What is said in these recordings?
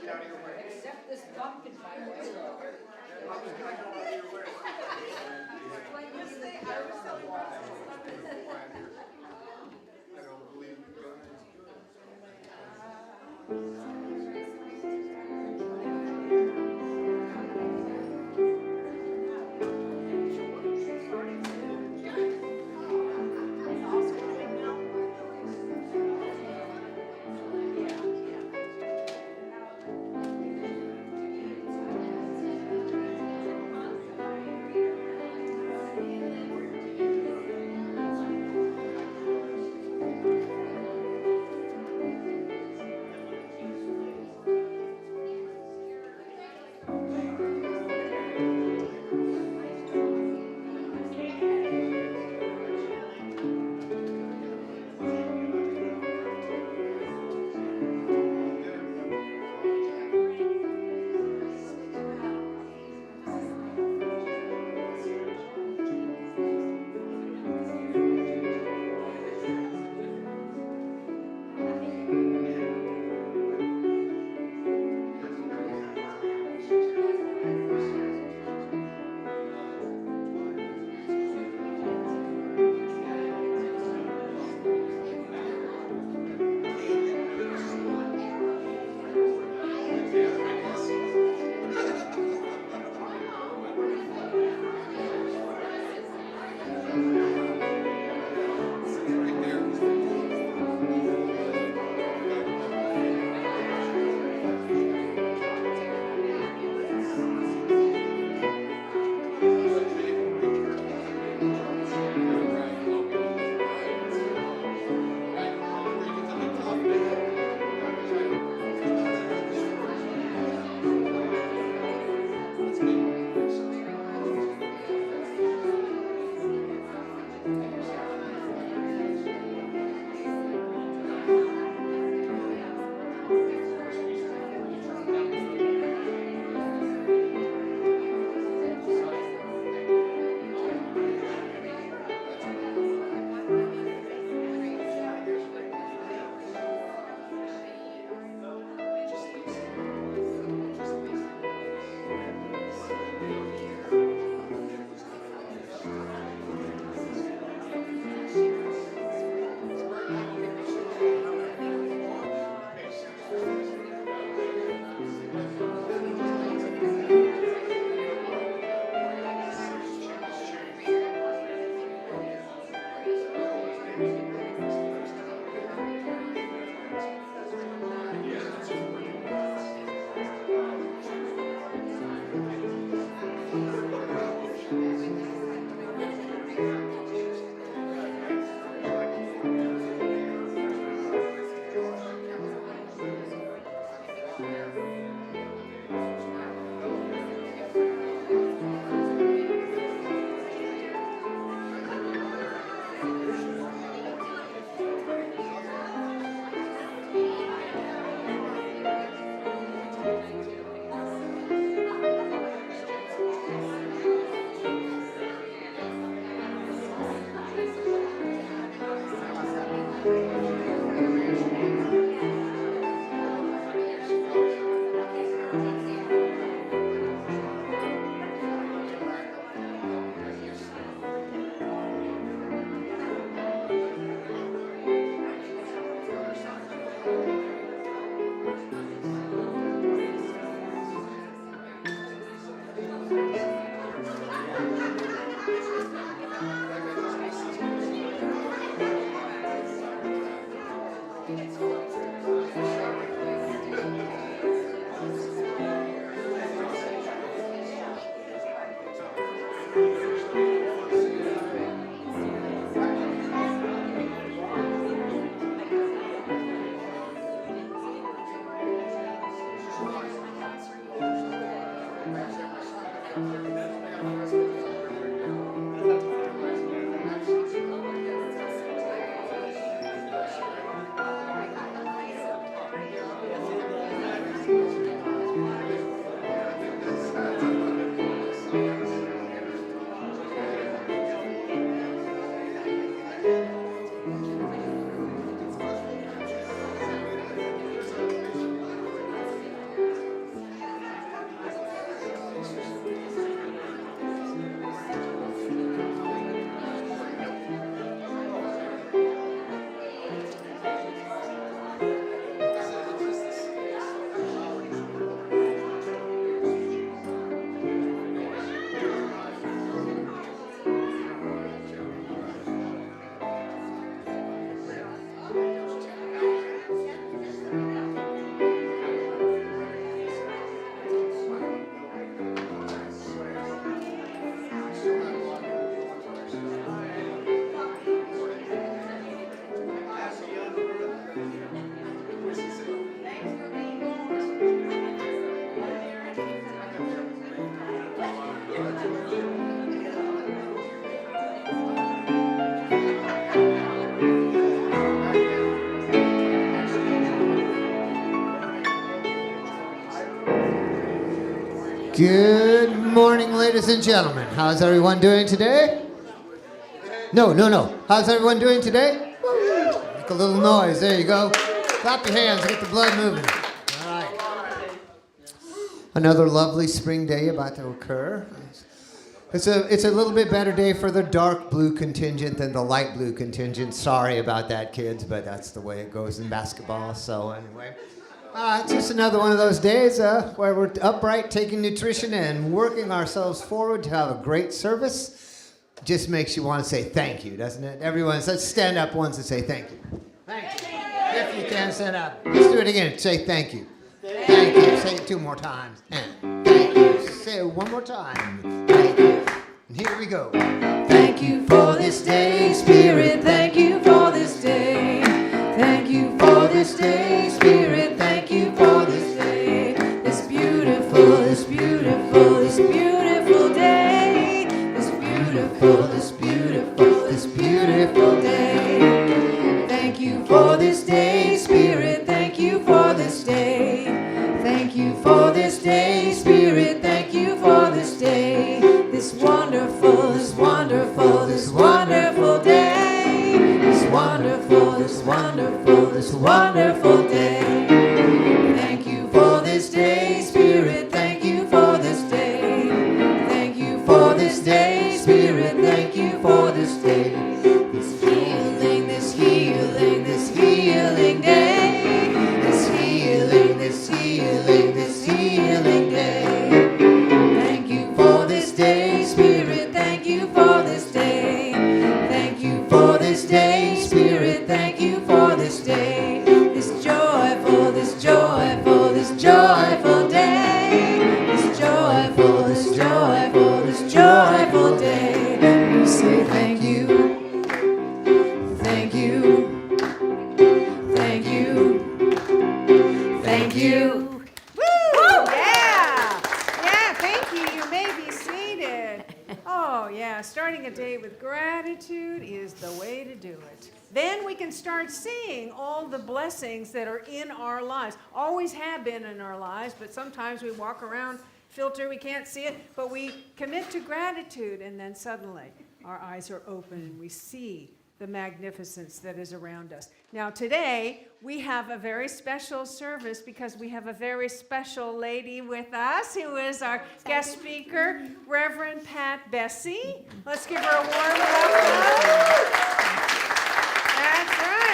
Except this pumpkin pie way. Good morning, ladies and gentlemen. How's everyone doing today? No. How's everyone doing today? Make a little noise. There you go. Clap your hands. Get the blood moving. All right. Another lovely spring day about to occur. It's a little bit better day for the dark blue contingent than the light blue contingent. Sorry about that, kids, but that's the way it goes in basketball. So anyway. It's just another one of those days where we're upright, taking nutrition and working ourselves forward to have a great service. Just makes you want to say thank you, doesn't it? Everyone, let's stand up once and say thank you. Thank you. If you can, stand up. Let's do it again. Say thank you. Thank you. Say it 2 more times. And thank you. Say it 1 more time. Thank you. And here we go. Thank you for this day, Spirit. Thank you for this day. Thank you for this day, Spirit. Thank you for this day. This beautiful day. This beautiful day. Thank you for this day, Spirit. Thank you for this day. Thank you for this day, Spirit. Thank you for this day. This wonderful day. This wonderful day. Thank you for this day, Spirit. Thank you for this day. Thank you for this day, Spirit. Thank you for this day. This healing day. This healing day. Thank you for this day, Spirit. Thank you for this day. Thank you for this day, Spirit. Thank you for this day. This joyful day. This joyful day. We say thank you. Thank you. Thank you. Thank you. Woo! Yeah! Yeah, thank you. You may be seated. Oh, yeah, starting a day with gratitude is the way to do it. Then we can start seeing all the blessings that are in our lives. Always have been in our lives, but sometimes we walk around filter, we can't see it, but we commit to gratitude, and then suddenly our eyes are open and we see the magnificence that is around us. Now today, we have a very special service because we have a very special lady with us who is our guest speaker, Reverend Pat Bessey. Let's give her a warm welcome. That's right.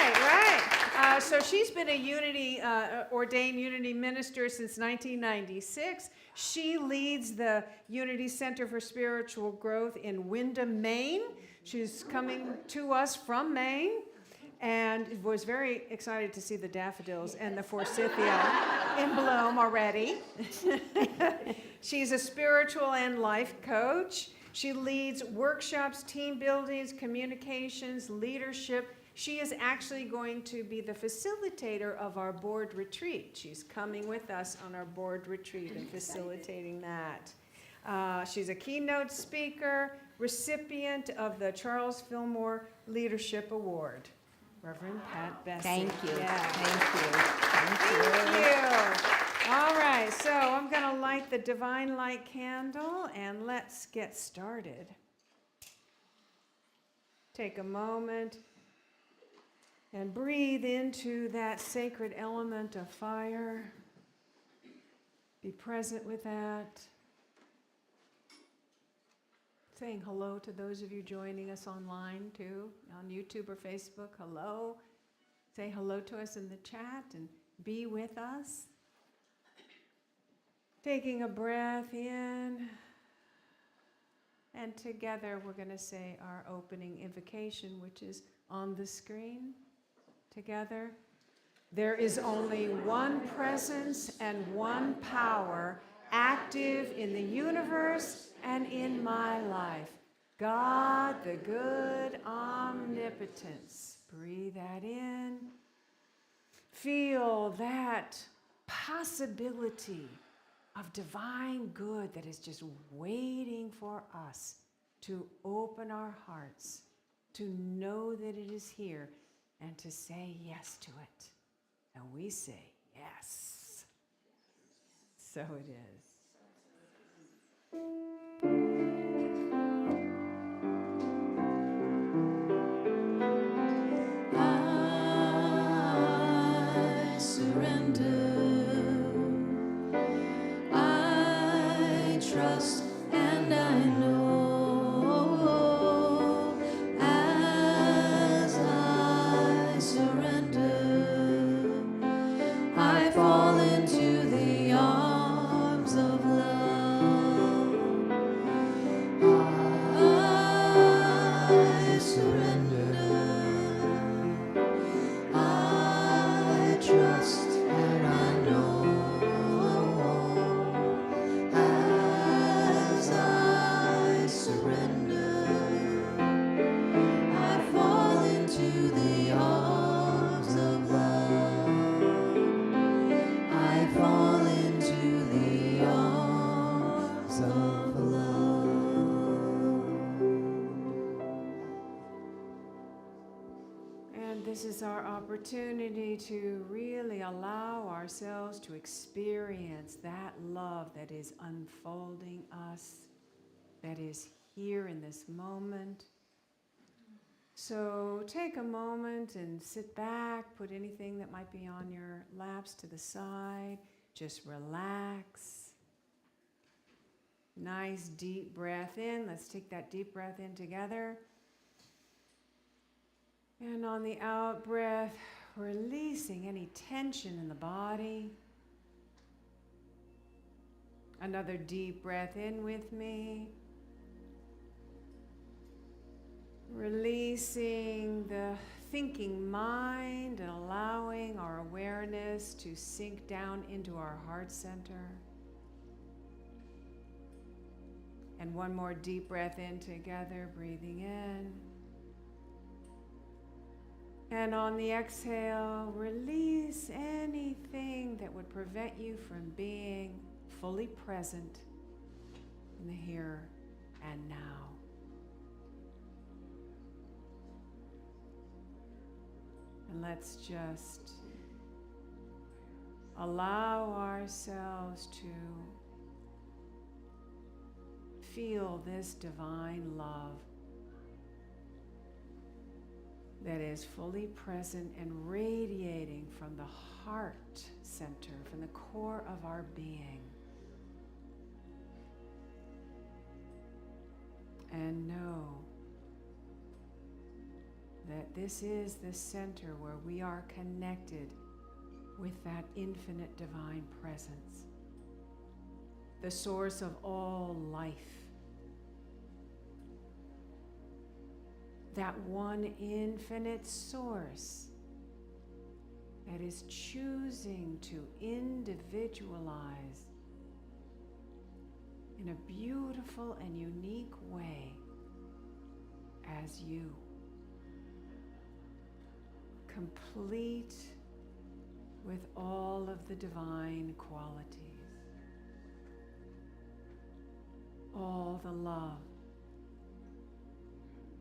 So she's been a ordained Unity minister since 1996. She leads the Unity Center for Spiritual Growth in Windham, Maine. She's coming to us from Maine and was very excited to see the daffodils and the forsythia in bloom already. She's a spiritual and life coach. She leads workshops, team buildings, communications, leadership. She is actually going to be the facilitator of our board retreat. She's coming with us on our board retreat and facilitating that. She's a keynote speaker, recipient of the Charles Fillmore Leadership Award. Reverend Pat Bessey. Thank you. Yeah. Thank you. All right, so I'm going to light the divine light candle and let's get started. Take a moment and breathe into that sacred element of fire. Be present with that. Saying hello to those of you joining us online too, on YouTube or Facebook. Hello. Say hello to us in the chat and be with us. Taking a breath in. And together we're going to say our opening invocation, which is on the screen. Together. There is only one presence and one power active in the universe and in my life. God, the good omnipotence. Breathe that in. Feel that possibility of divine good that is just waiting for us to open our hearts, to know that it is here, and to say yes to it. And we say yes. So it is. I surrender. I trust and I know as I surrender, I fall into the arms of love. I surrender. I trust and I know as I surrender, I fall into the arms of love. I fall into the arms of love. And this is our opportunity to really allow ourselves to experience that love that is unfolding us, that is here in this moment. So take a moment and sit back, put anything that might be on your laps to the side, just relax. Nice deep breath in. Let's take that deep breath in together. And on the out breath, releasing any tension in the body. Another deep breath in with me. Releasing the thinking mind and allowing our awareness to sink down into our heart center. And one more deep breath in together, breathing in. And on the exhale, release anything that would prevent you from being fully present in the here and now. And let's just allow ourselves to feel this divine love that is fully present and radiating from the heart center, from the core of our being. And know that this is the center where we are connected with that infinite divine presence, the source of all life. That one infinite source that is choosing to individualize in a beautiful and unique way as you, complete with all of the divine qualities, all the love,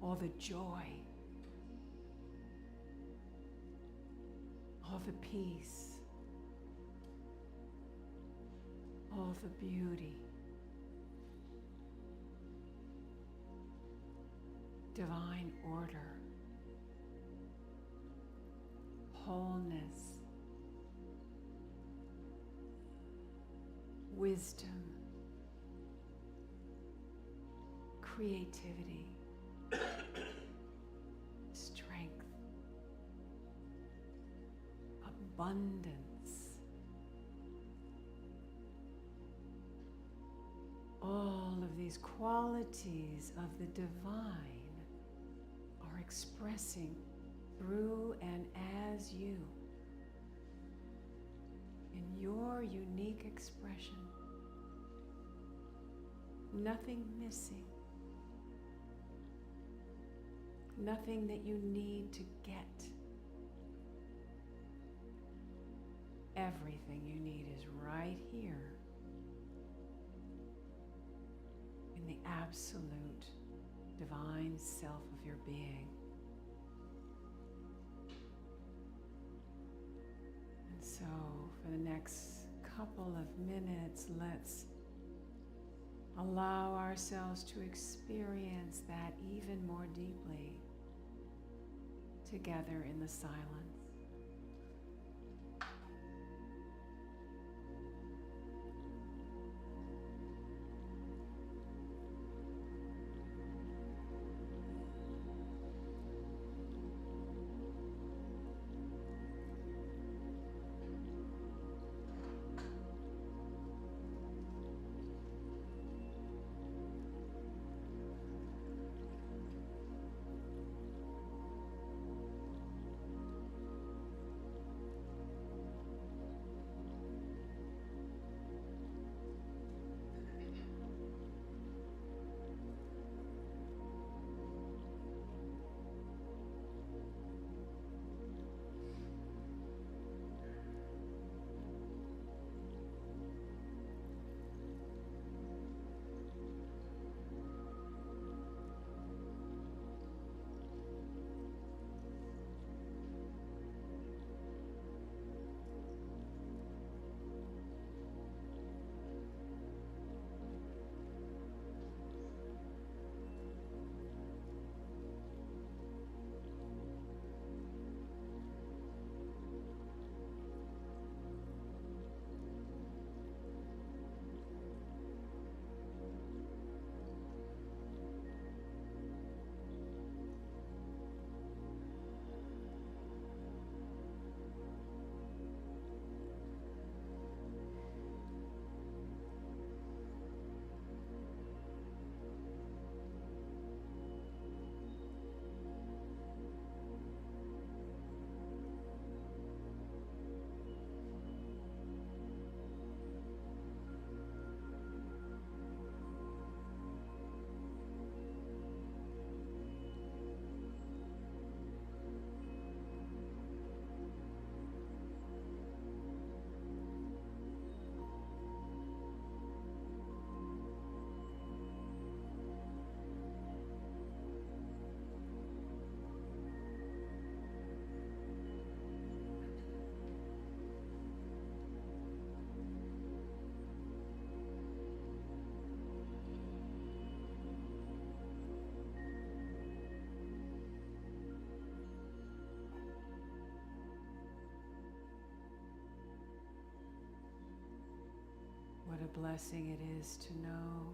all the joy, all the peace, all the beauty, divine order, wholeness, wisdom, creativity, strength, abundance. All of these qualities of the divine are expressing through and as you in your unique expression. Nothing missing. Nothing that you need to get. Everything you need is right here in the absolute divine self of your being. And so for the next couple of minutes, let's allow ourselves to experience that even more deeply together in the silence. What a blessing it is to know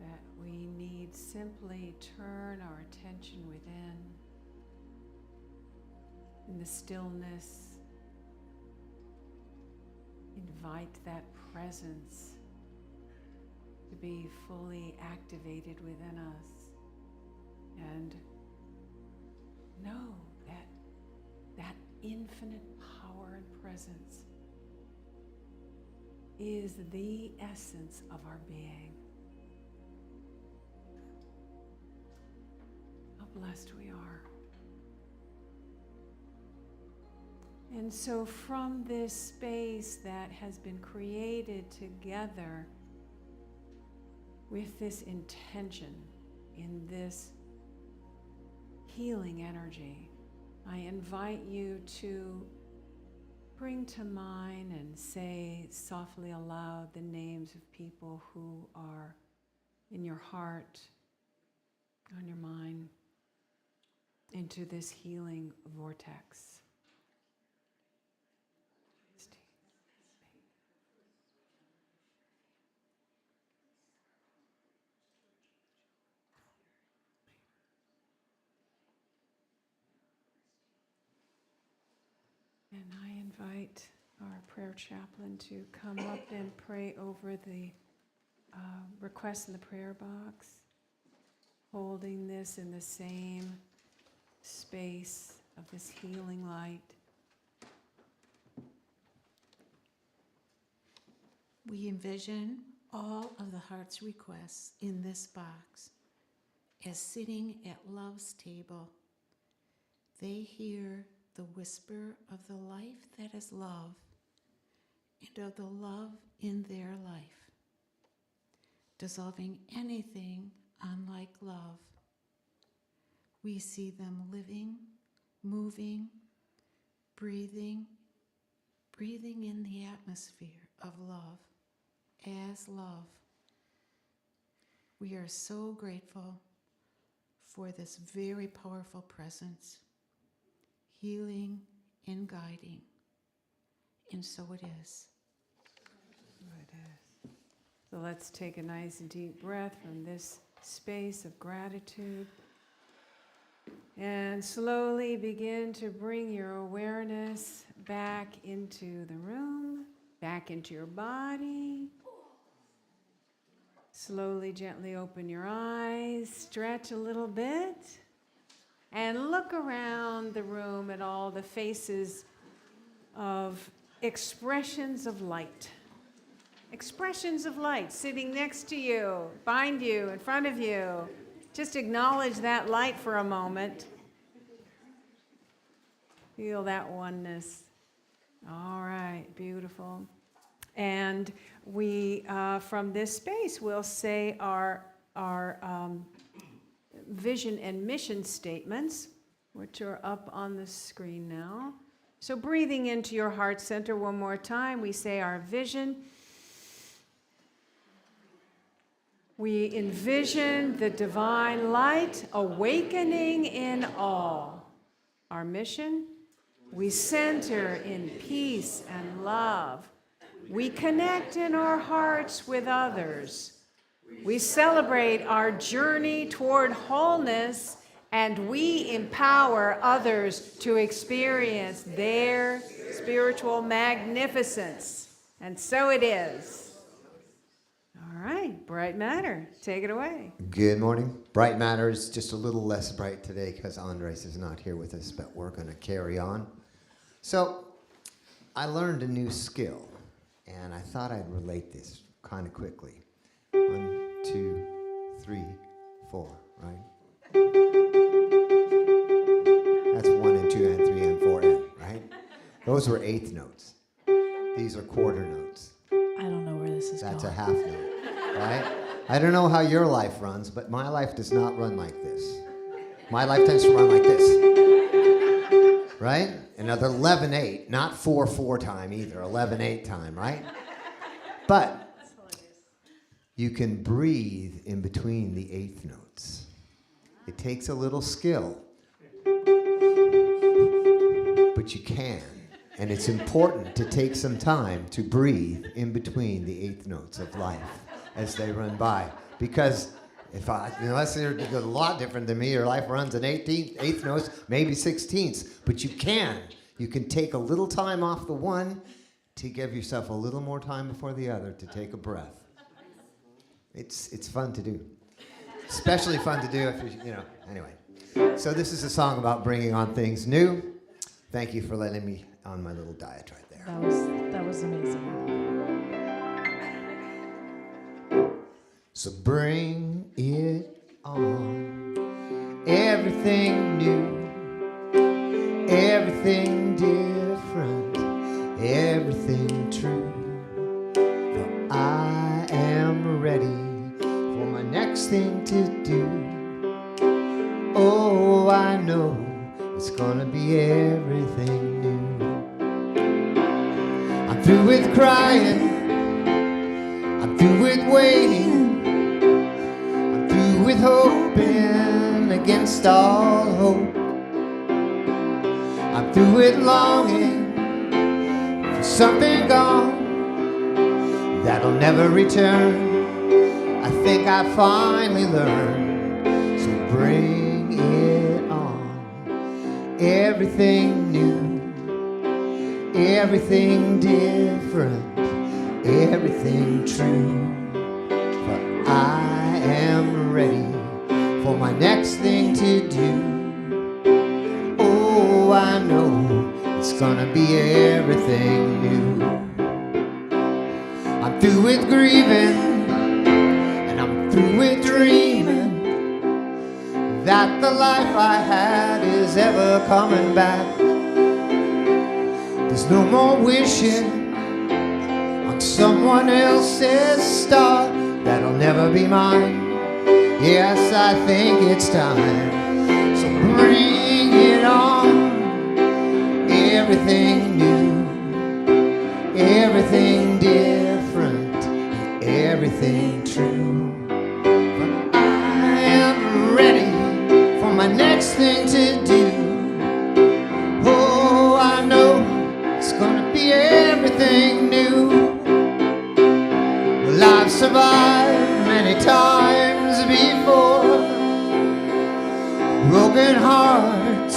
that we need simply turn our attention within, in the stillness, invite that presence to be fully activated within us, and know that that infinite power and presence is the essence of our being. How blessed we are. And so from this space that has been created together with this intention, in this healing energy, I invite you to bring to mind and say softly aloud the names of people who are in your heart, on your mind, into this healing vortex. And I invite our prayer chaplain to come up and pray over the requests in the prayer box, holding this in the same space of this healing light. We envision all of the heart's requests in this box as sitting at love's table. They hear the whisper of the life that is love and of the love in their life, dissolving anything unlike love. We see them living, moving, breathing in the atmosphere of love, as love. We are so grateful for this very powerful presence, healing and guiding. And so it is. So let's take a nice deep breath from this space of gratitude. And slowly begin to bring your awareness back into the room, back into your body. Slowly, gently open your eyes, stretch a little bit, and look around the room at all the faces of expressions of light. Expressions of light sitting next to you, behind you, in front of you. Just acknowledge that light for a moment. Feel that oneness. All right, beautiful. And we, from this space, will say our vision and mission statements, which are up on the screen now. So breathing into your heart center one more time, we say our vision. We envision the divine light awakening in all. Our mission, we center in peace and love. We connect in our hearts with others. We celebrate our journey toward wholeness, and we empower others to experience their spiritual magnificence. And so it is. All right, Bright Matter, take it away. Good morning. Bright Matter is just a little less bright today because Andres is not here with us, but we're going to carry on. So I learned a new skill, and I thought I'd relate this kind of quickly. 1, 2, 3, 4, right? That's 1 and 2 and 3 and 4 and, right? Those were eighth notes. These are quarter notes. I don't know where this is That's going. a half note, right? I don't know how your life runs, but my life does not run like this. My life tends to run like this, right? Another 11/8, not 4/4 time either, 11/8 time, right? But you can breathe in between the eighth notes. It takes a little skill, but you can. And it's important to take some time to breathe in between the eighth notes of life as they run by. Because unless you're a lot different than me, your life runs in eighth notes, maybe 16ths. But you can take a little time off the one to give yourself a little more time before the other to take a breath. It's fun to do. Especially fun to do if anyway. So this is a song about bringing on things new. Thank you for letting me on my little diatribe there. That was amazing. So bring it on, everything new, everything different, everything true. For I am ready for my next thing to do. Oh, I know it's gonna be everything new. I'm through with crying, I'm through with waiting, I'm through with hoping against all hope. I'm through with longing for something gone that'll never return. I think I finally learned, so bring it on. Everything new, everything different, everything true. For I am ready for my next thing to do. Oh, I know it's gonna be everything new. I'm through with grieving, and I'm through with dreaming that the life I had is ever coming back. There's no more wishing on someone else's star that'll never be mine. Yes, I think it's time. So bring it on. Everything new, everything different, everything true. But I've survived many times before. Broken hearts,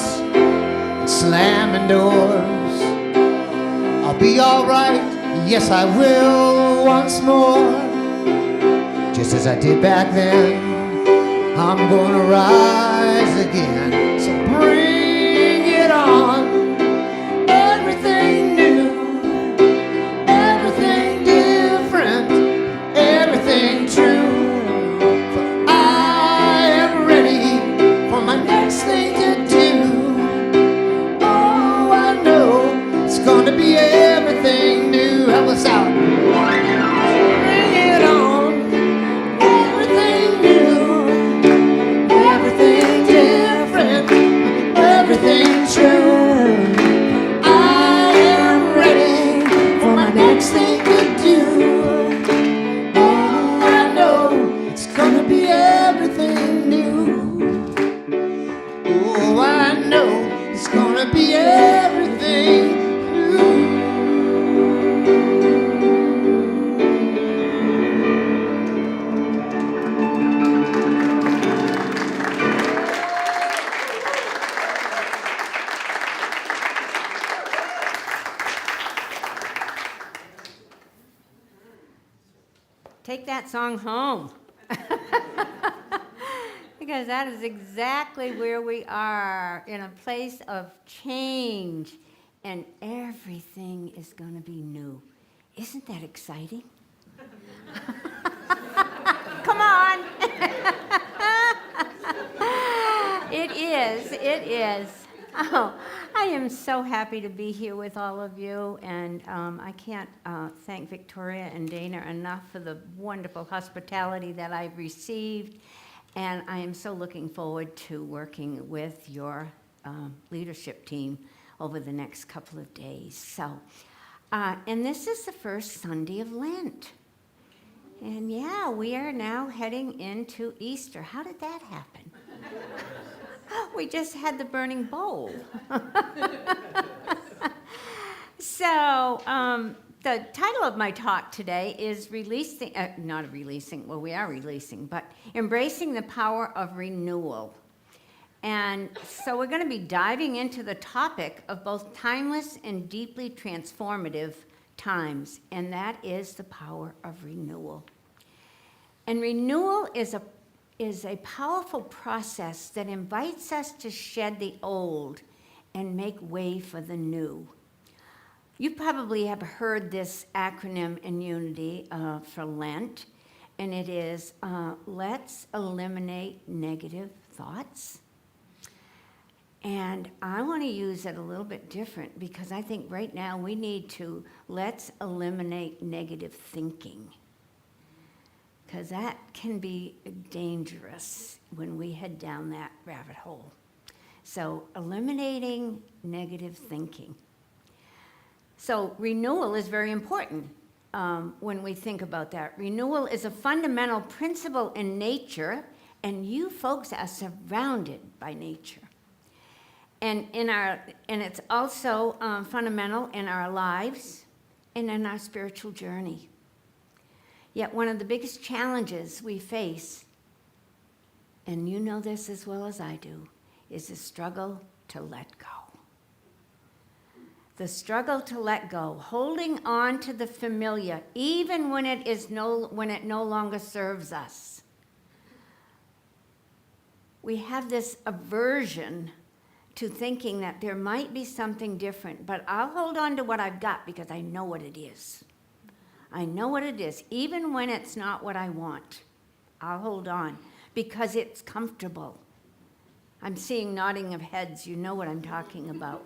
slamming doors. I'll be alright, yes I will once more. Just as I did back then, I'm gonna rise again. So bring it on. Everything new, everything different, everything true. For I am ready for my next thing to do. Oh, I know it's gonna be everything new. Help us out. Bring it on. Everything new, everything different, everything true. I am ready for my next thing to do. Oh, I know it's gonna be everything new. Oh, I know it's gonna be everything new. Take that song home. Because that is exactly where we are, in a place of change, and everything is going to be new. Isn't that exciting? Come on. It is. Oh, I am so happy to be here with all of you, and I can't thank Victoria and Dana enough for the wonderful hospitality that I've received, and I am so looking forward to working with your leadership team over the next couple of days. So, and this is the first Sunday of Lent. And yeah, we are now heading into Easter. How did that happen? We just had the burning bowl. So, the title of my talk today is but embracing the power of renewal. And so we're going to be diving into the topic of both timeless and deeply transformative times, and that is the power of renewal. And renewal is a powerful process that invites us to shed the old and make way for the new. You probably have heard this acronym in Unity for Lent, and it is let's eliminate negative thoughts. And I want to use it a little bit different, because I think right now we need to let's eliminate negative thinking, because that can be dangerous when we head down that rabbit hole. So eliminating negative thinking. So renewal is very important when we think about that. Renewal is a fundamental principle in nature, and you folks are surrounded by nature. And it's also fundamental in our lives and in our spiritual journey. Yet one of the biggest challenges we face, and you know this as well as I do, is the struggle to let go. The struggle to let go, holding on to the familiar, even when it no longer serves us. We have this aversion to thinking that there might be something different, but I'll hold on to what I've got because I know what it is. I know what it is. Even when it's not what I want, I'll hold on because it's comfortable. I'm seeing nodding of heads. You know what I'm talking about.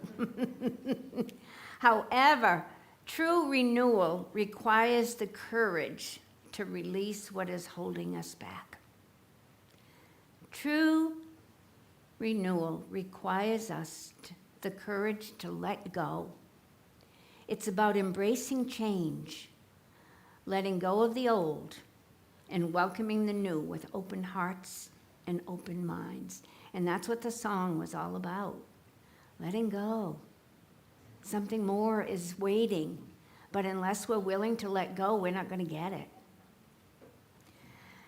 However, true renewal requires the courage to release what is holding us back. True renewal requires the courage to let go. It's about embracing change, letting go of the old, and welcoming the new with open hearts and open minds. And that's what the song was all about, letting go. Something more is waiting, but unless we're willing to let go, we're not going to get it.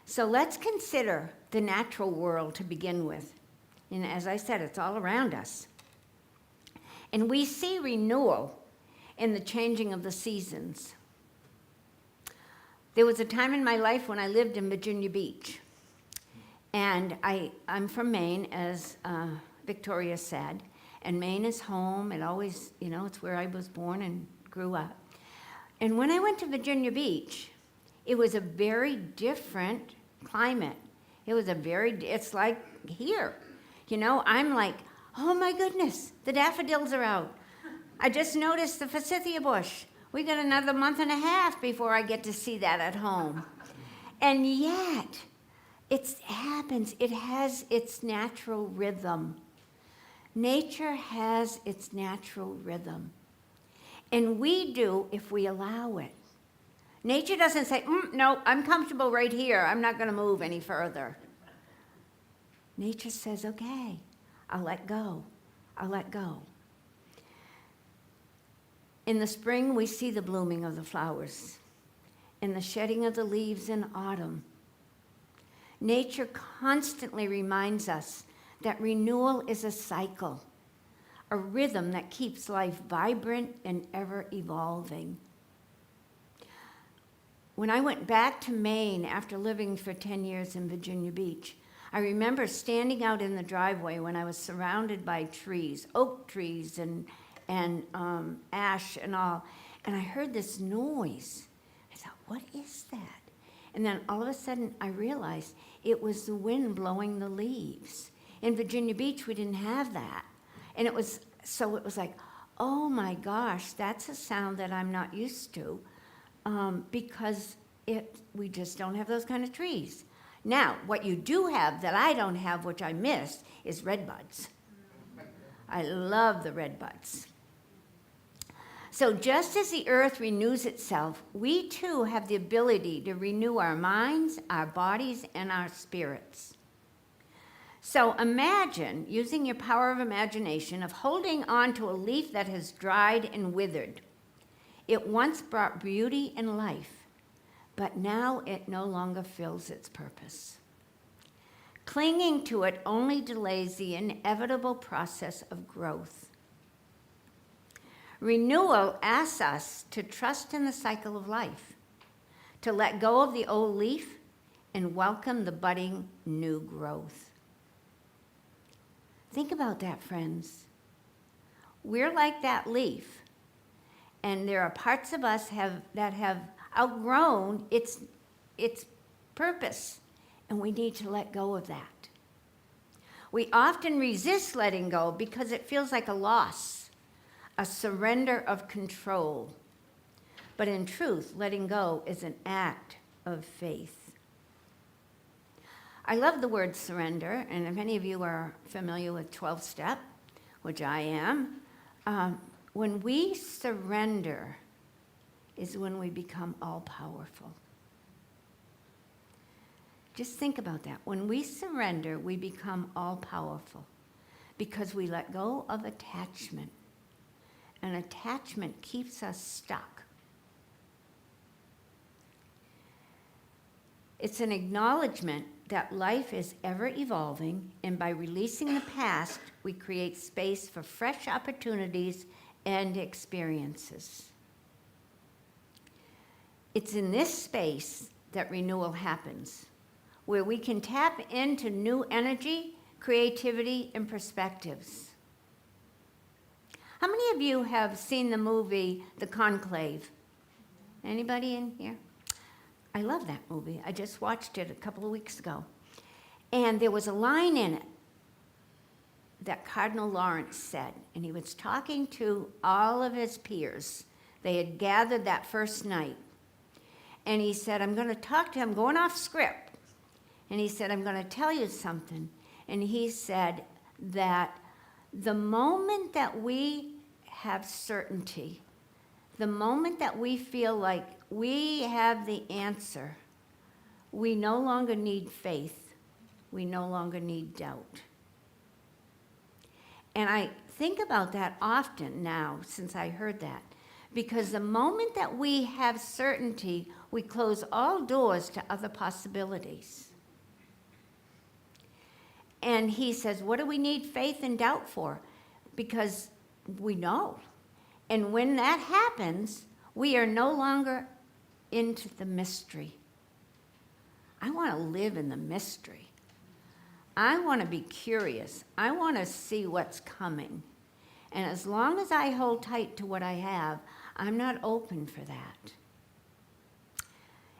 So let's consider the natural world to begin with. And as I said, it's all around us. And we see renewal in the changing of the seasons. There was a time in my life when I lived in Virginia Beach. And I'm from Maine, as Victoria said. And Maine is home. It always, it's where I was born and grew up. And when I went to Virginia Beach, it was a very different climate. It's like here. I'm like, oh my goodness, the daffodils are out. I just noticed the forsythia bush. We got another month and a half before I get to see that at home. And yet, it happens. It has its natural rhythm. Nature has its natural rhythm. And we do if we allow it. Nature doesn't say, no, I'm comfortable right here. I'm not going to move any further. Nature says, okay, I'll let go. I'll let go. In the spring, we see the blooming of the flowers. In the shedding of the leaves in autumn. Nature constantly reminds us that renewal is a cycle, a rhythm that keeps life vibrant and ever evolving. When I went back to Maine after living for 10 years in Virginia Beach, I remember standing out in the driveway when I was surrounded by trees, oak trees and ash and all, and I heard this noise. I thought, what is that? And then all of a sudden I realized it was the wind blowing the leaves. In Virginia Beach, we didn't have that. And it was like, oh my gosh, that's a sound that I'm not used to, because we just don't have those kind of trees. Now, what you do have that I don't have, which I missed, is redbuds. I love the redbuds. So just as the earth renews itself, we too have the ability to renew our minds, our bodies, and our spirits. So imagine using your power of imagination of holding on to a leaf that has dried and withered. It once brought beauty and life, but now it no longer fills its purpose. Clinging to it only delays the inevitable process of growth. Renewal asks us to trust in the cycle of life, to let go of the old leaf and welcome the budding new growth. Think about that, friends. We're like that leaf, and there are parts of us that have outgrown its purpose, and we need to let go of that. We often resist letting go because it feels like a loss, a surrender of control. But in truth, letting go is an act of faith. I love the word surrender, and if any of you are familiar with 12-step, which I am, when we surrender is when we become all-powerful. Just think about that. When we surrender, we become all-powerful because we let go of attachment. And attachment keeps us stuck. It's an acknowledgement that life is ever evolving, and by releasing the past, we create space for fresh opportunities and experiences. It's in this space that renewal happens, where we can tap into new energy, creativity, and perspectives. How many of you have seen the movie The Conclave? Anybody in here? I love that movie. I just watched it a couple of weeks ago. And there was a line in it that Cardinal Lawrence said, and he was talking to all of his peers. They had gathered that first night. And he said, I'm going to talk to him, going off script. And he said, I'm going to tell you something. And he said that the moment that we have certainty, the moment that we feel like we have the answer, we no longer need faith. We no longer need doubt. And I think about that often now since I heard that. Because the moment that we have certainty, we close all doors to other possibilities. And he says, what do we need faith and doubt for? Because we know. And when that happens, we are no longer into the mystery. I want to live in the mystery. I want to be curious. I want to see what's coming. And as long as I hold tight to what I have, I'm not open for that.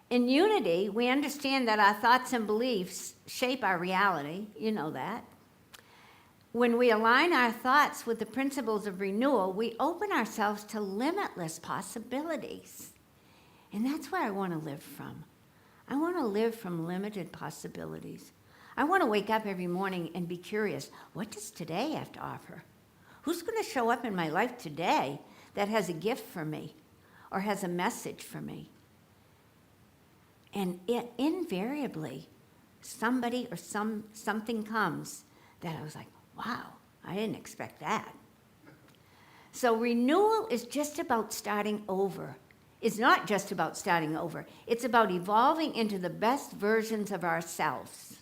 In unity, we understand that our thoughts and beliefs shape our reality. You know that. When we align our thoughts with the principles of renewal, we open ourselves to limitless possibilities. And that's where I want to live from. I want to live from limited possibilities. I want to wake up every morning and be curious, what does today have to offer? Who's going to show up in my life today that has a gift for me or has a message for me? And it invariably, somebody or something comes that I was like, wow, I didn't expect that. So renewal is just about starting over. It's not just about starting over. It's about evolving into the best versions of ourselves.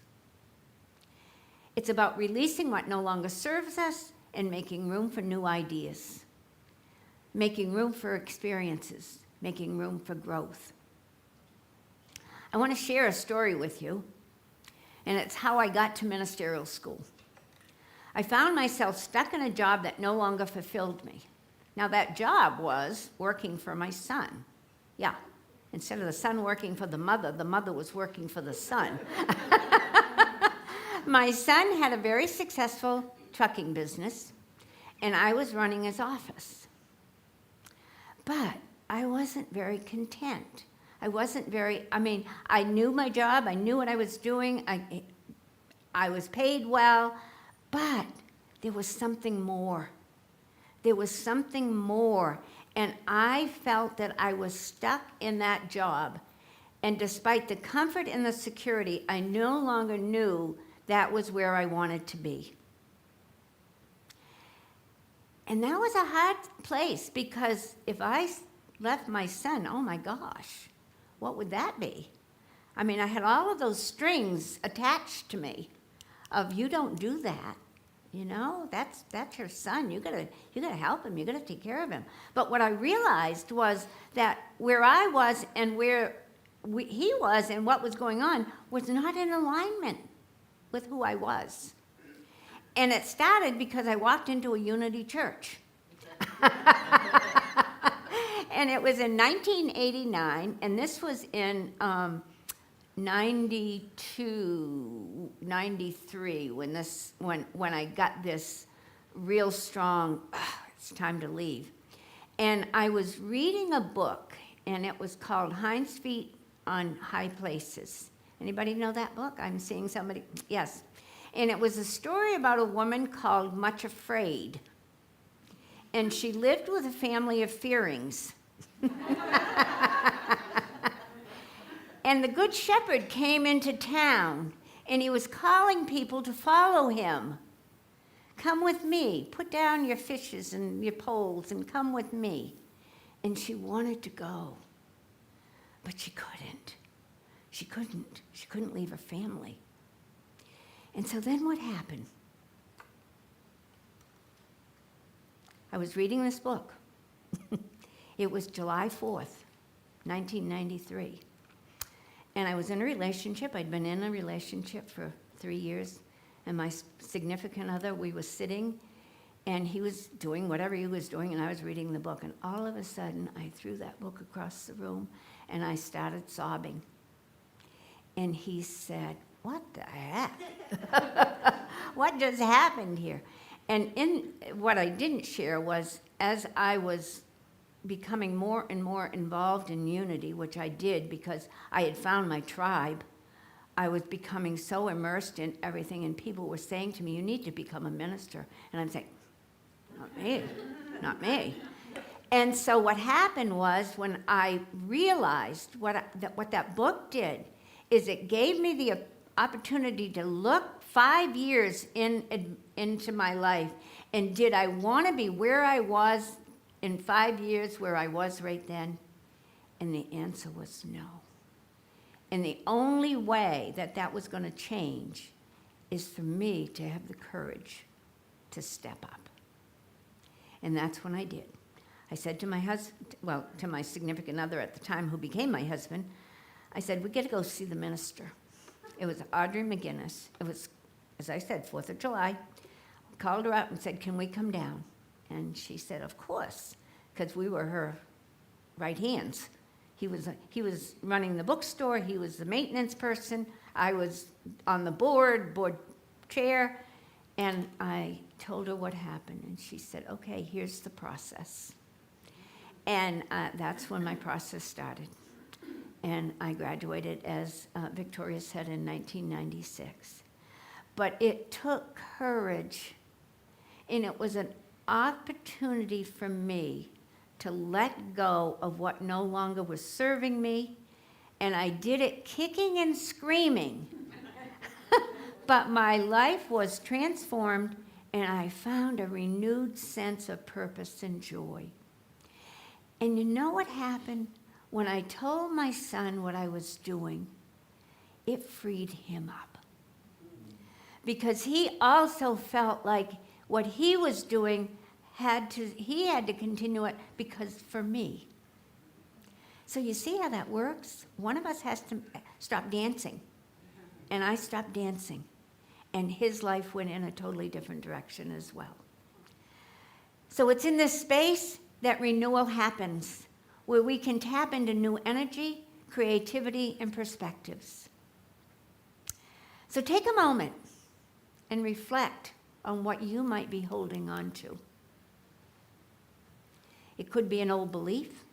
It's about releasing what no longer serves us and making room for new ideas, making room for experiences, making room for growth. I want to share a story with you, and it's how I got to ministerial school. I found myself stuck in a job that no longer fulfilled me. Now, that job was working for my son. Yeah, instead of the son working for the mother was working for the son. My son had a very successful trucking business, and I was running his office. But I wasn't very content. I knew my job, I knew what I was doing, I was paid well, but there was something more. There was something more, and I felt that I was stuck in that job. And despite the comfort and the security, I no longer knew that was where I wanted to be. And that was a hard place, because if I left my son, oh my gosh, what would that be? I mean, I had all of those strings attached to me of, you don't do that. You know, that's your son. You gotta help him. You gotta take care of him. But what I realized was that where I was and where he was and what was going on was not in alignment with who I was. And it started because I walked into a Unity church. And it was in 1989, and this was in 92, 93, when I got this real strong, it's time to leave. And I was reading a book, and it was called Hind's Feet on High Places. Anybody know that book? I'm seeing somebody, yes. And it was a story about a woman called Much Afraid. And she lived with a family of fearings. And the Good Shepherd came into town, and he was calling people to follow him. Come with me. Put down your fishes and your poles and come with me. And she wanted to go, but she couldn't. She couldn't leave her family. And so then what happened? I was reading this book. It was July 4th, 1993. And I was in a relationship. I'd been in a relationship for 3 years. And my significant other, we were sitting, and he was doing whatever he was doing, and I was reading the book. And all of a sudden, I threw that book across the room, and I started sobbing. And he said, what the heck? What just happened here? And in what I didn't share was, as I was becoming more and more involved in unity, which I did because I had found my tribe, I was becoming so immersed in everything, and people were saying to me, you need to become a minister. And I'm saying, not me. And so what happened was, when I realized what that book did, is it gave me the opportunity to look 5 years into my life, and did I want to be where I was in 5 years, where I was right then? And the answer was no. And the only way that that was going to change is for me to have the courage to step up. And that's when I did. I said to my husband, well, to my significant other at the time who became my husband, I said, we got to go see the minister. It was Audrey McGinnis. It was, as I said, 4th of July. Called her up and said, can we come down? And she said, of course, because we were her right hands. He was running the bookstore. He was the maintenance person. I was on the board chair. And I told her what happened. And she said, okay, here's the process. And that's when my process started. And I graduated, as Victoria said, in 1996. But it took courage. And it was an opportunity for me to let go of what no longer was serving me, and I did it kicking and screaming. But my life was transformed, and I found a renewed sense of purpose and joy. And you know what happened? When I told my son what I was doing, it freed him up. Because he also felt like what he was doing he had to continue it because for me. So you see how that works? One of us has to stop dancing. And I stopped dancing. And his life went in a totally different direction as well. So it's in this space that renewal happens, where we can tap into new energy, creativity, and perspectives. So take a moment and reflect on what you might be holding on to. It could be an old belief,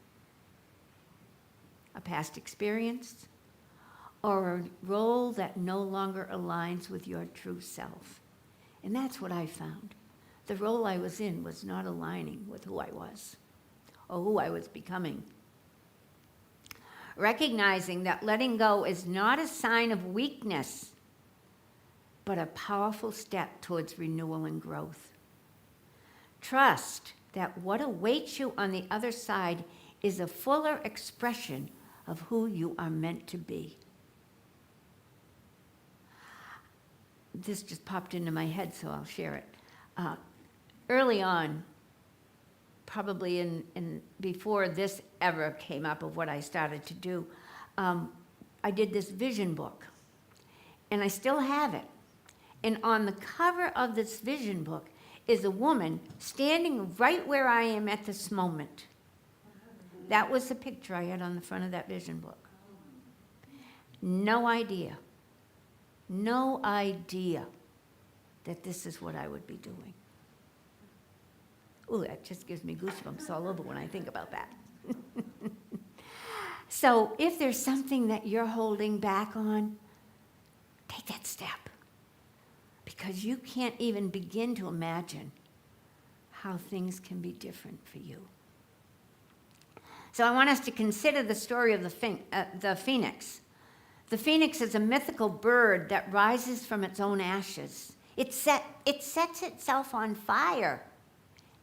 a past experience, or a role that no longer aligns with your true self. And that's what I found. The role I was in was not aligning with who I was or who I was becoming. Recognizing that letting go is not a sign of weakness, but a powerful step towards renewal and growth. Trust that what awaits you on the other side is a fuller expression of who you are meant to be. This just popped into my head, so I'll share it. Early on, probably in before this ever came up of what I started to do, I did this vision book, and I still have it. And on the cover of this vision book is a woman standing right where I am at this moment. That was the picture I had on the front of that vision book. No idea that this is what I would be doing. Ooh, that just gives me goosebumps all over when I think about that. So if there's something that you're holding back on, take that step. Because you can't even begin to imagine how things can be different for you. So I want us to consider the story of the phoenix. The phoenix is a mythical bird that rises from its own ashes. It sets itself on fire.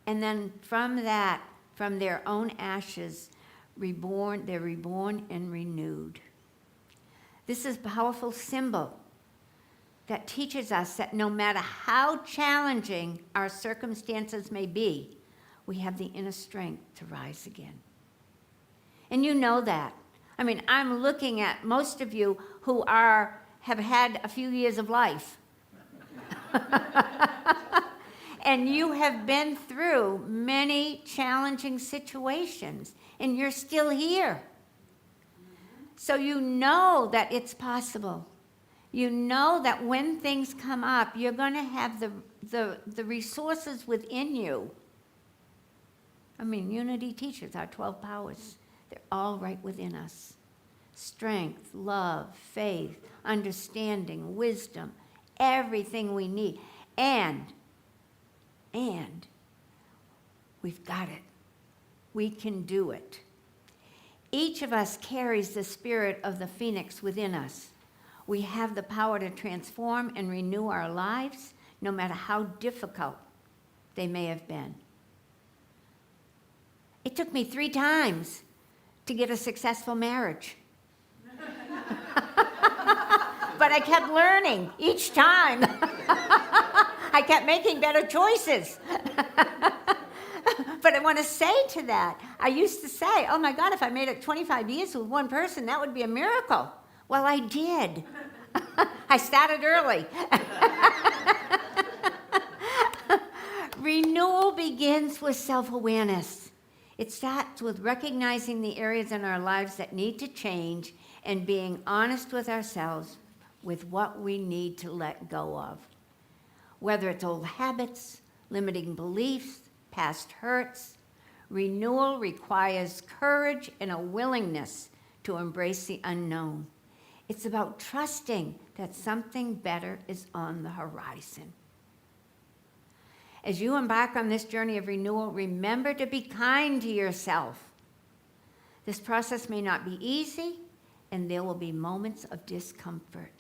And then from their own ashes, they're reborn and renewed. This is a powerful symbol that teaches us that no matter how challenging our circumstances may be, we have the inner strength to rise again. And you know that. I mean, I'm looking at most of you who have had a few years of life. And you have been through many challenging situations, and you're still here. So you know that it's possible. You know that when things come up, you're going to have the resources within you. I mean, Unity teaches our 12 powers. They're all right within us. Strength, love, faith, understanding, wisdom, everything we need. And we've got it. We can do it. Each of us carries the spirit of the phoenix within us. We have the power to transform and renew our lives, no matter how difficult they may have been. It took me 3 times to get a successful marriage. But I kept learning each time. I kept making better choices. But I want to say to that, I used to say, oh my God, if I made it 25 years with one person, that would be a miracle. Well, I did. I started early. Renewal begins with self-awareness. It starts with recognizing the areas in our lives that need to change and being honest with ourselves with what we need to let go of. Whether it's old habits, limiting beliefs, past hurts, renewal requires courage and a willingness to embrace the unknown. It's about trusting that something better is on the horizon. As you embark on this journey of renewal, remember to be kind to yourself. This process may not be easy, and there will be moments of discomfort.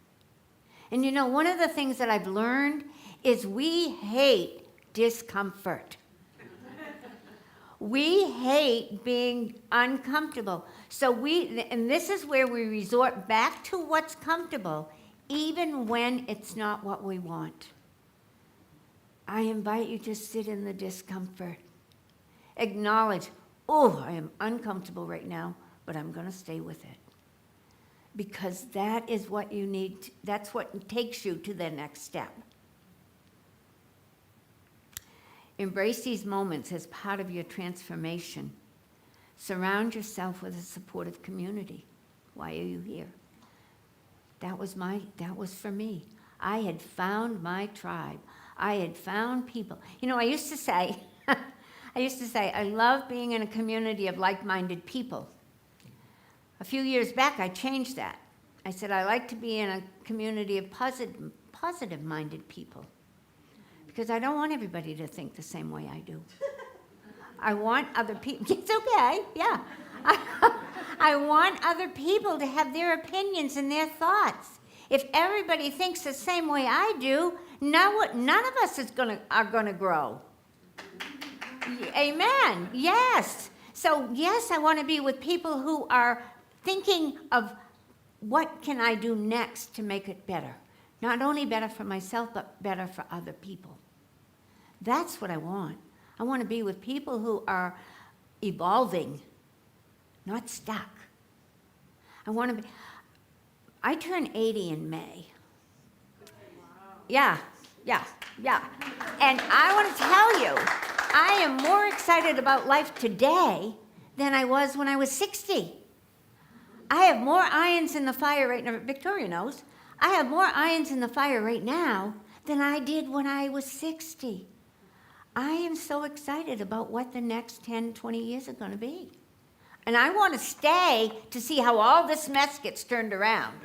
And you know, one of the things that I've learned is we hate discomfort. We hate being uncomfortable. And this is where we resort back to what's comfortable, even when it's not what we want. I invite you to sit in the discomfort. Acknowledge, oh, I am uncomfortable right now, but I'm going to stay with it. Because that is what you need, that's what takes you to the next step. Embrace these moments as part of your transformation. Surround yourself with a supportive community. Why are you here? That was for me. I had found my tribe. I had found people. You know, I used to say, I love being in a community of like-minded people. A few years back, I changed that. I said, I like to be in a community of positive-minded people. Because I don't want everybody to think the same way I do. I want other people, it's okay, yeah. I want other people to have their opinions and their thoughts. If everybody thinks the same way I do, none of us are gonna grow. Amen, yes. So yes, I wanna be with people who are thinking of what can I do next to make it better. Not only better for myself, but better for other people. That's what I want. I want to be with people who are evolving, not stuck. I turn 80 in May. Yeah. And I want to tell you, I am more excited about life today than I was when I was 60. I have more irons in the fire right now. Victoria knows. I have more irons in the fire right now than I did when I was 60. I am so excited about what the next 10, 20 years are going to be. And I want to stay to see how all this mess gets turned around.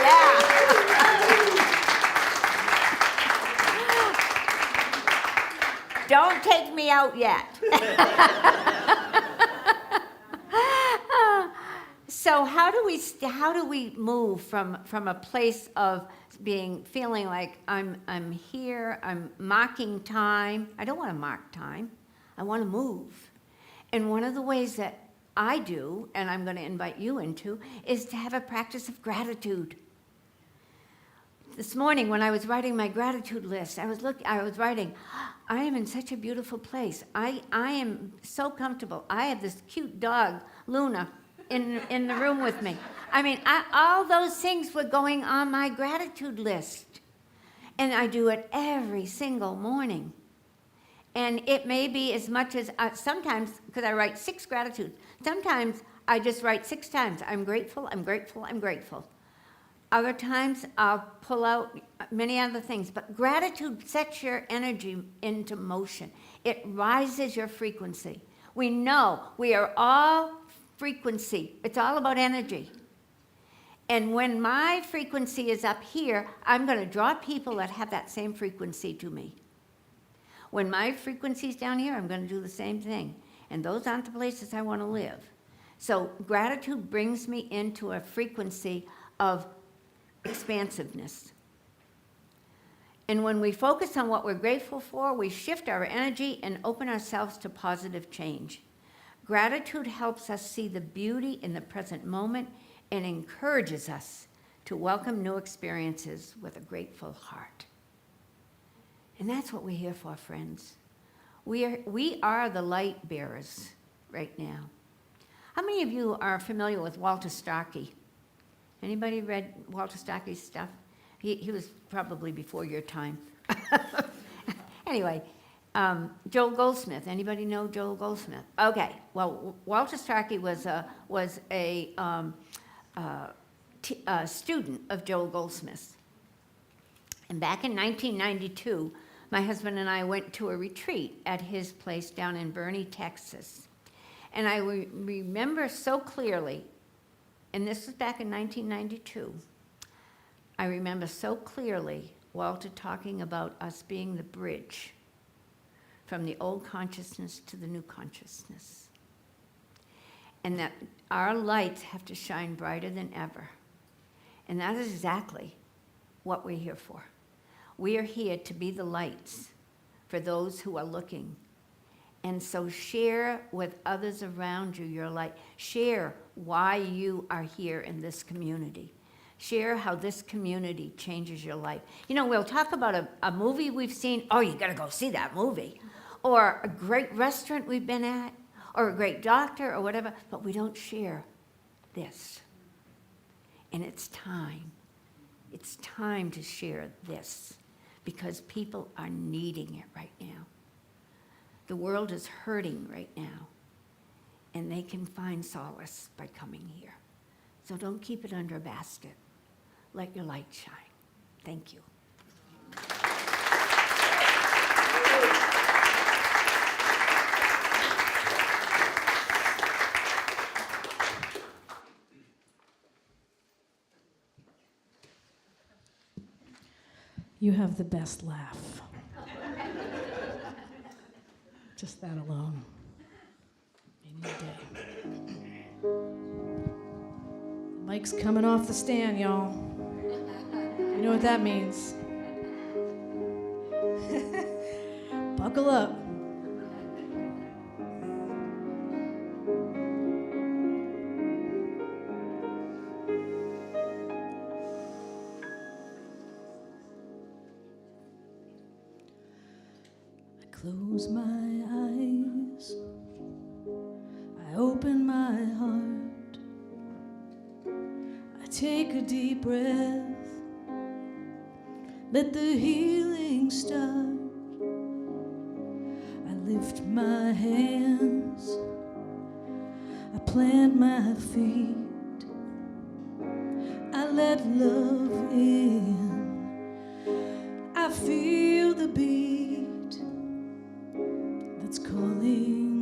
Yeah. Don't take me out yet. So how do we move from a place of feeling like I'm here, I'm marking time? I don't want to mark time. I want to move. And one of the ways that I do, and I'm going to invite you into, is to have a practice of gratitude. This morning when I was writing my gratitude list, I was writing, I am in such a beautiful place. I am so comfortable. I have this cute dog, Luna, in the room with me. I mean, all those things were going on my gratitude list. And I do it every single morning. And it may be as much as, sometimes, because I write 6 gratitudes, sometimes I just write 6 times. I'm grateful, I'm grateful, I'm grateful. Other times I'll pull out many other things. But gratitude sets your energy into motion. It rises your frequency. We know we are all frequency. It's all about energy. And when my frequency is up here, I'm going to draw people that have that same frequency to me. When my frequency's down here, I'm going to do the same thing. And those aren't the places I want to live. So gratitude brings me into a frequency of expansiveness. And when we focus on what we're grateful for, we shift our energy and open ourselves to positive change. Gratitude helps us see the beauty in the present moment and encourages us to welcome new experiences with a grateful heart. And that's what we're here for, friends. We are the light bearers right now. How many of you are familiar with Walter Starkey? Anybody read Walter Starkey's stuff? He was probably before your time. Anyway, Joel Goldsmith. Anybody know Joel Goldsmith? Okay. Well, Walter Starkey was a student of Joel Goldsmith's. And back in 1992, my husband and I went to a retreat at his place down in Boerne, Texas. And I remember so clearly, and this was back in 1992, I remember so clearly Walter talking about us being the bridge from the old consciousness to the new consciousness. And that our lights have to shine brighter than ever. And that is exactly what we're here for. We are here to be the lights for those who are looking. And so share with others around you your light. Share why you are here in this community. Share how this community changes your life. You know, we'll talk about a movie we've seen. Oh, you got to go see that movie. Or a great restaurant we've been at. Or a great doctor or whatever. But we don't share this. And it's time. It's time to share this. Because people are needing it right now. The world is hurting right now. And they can find solace by coming here. So don't keep it under a basket. Let your light shine. Thank you. You have the best laugh. Just that alone. Any day. The mic's coming off the stand, y'all. You know what that means. Buckle up. Close my eyes, I open my heart, I take a deep breath, let the healing start. I lift my hands, I plant my feet, I let love in, I feel the beat that's calling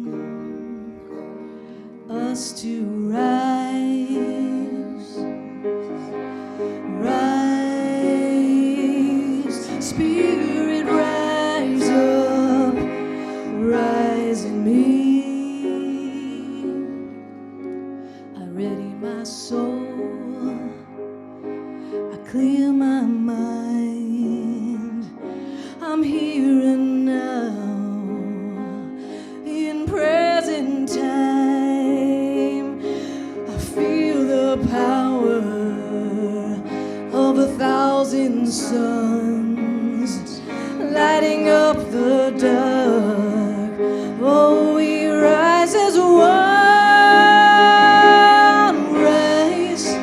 us to rise, rise, Spirit, rise up, rise in me. I ready my soul, I clear my mind, I'm here and now. Power of 1,000 suns lighting up the dark. Oh, we rise as one, rise,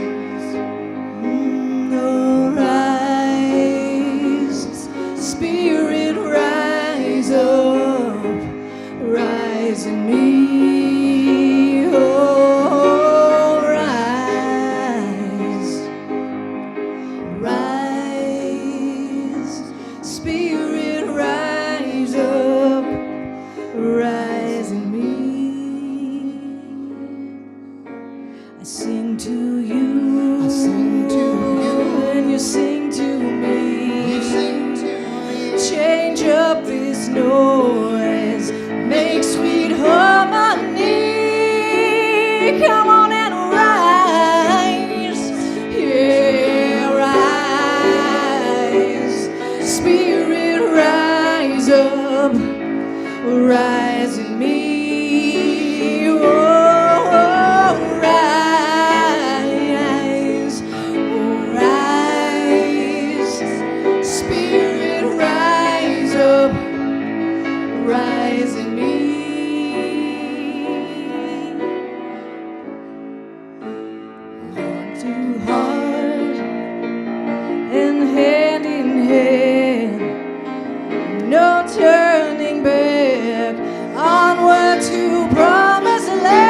oh, rise, Spirit, rise up, rise in me. Spirit. to heart and hand in hand. No turning back, onward to promised land.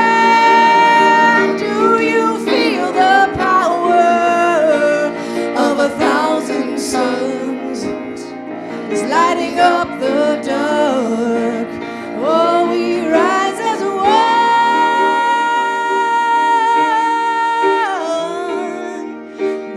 Do you feel the power of 1,000 suns is lighting up the dark? Oh, we rise as one.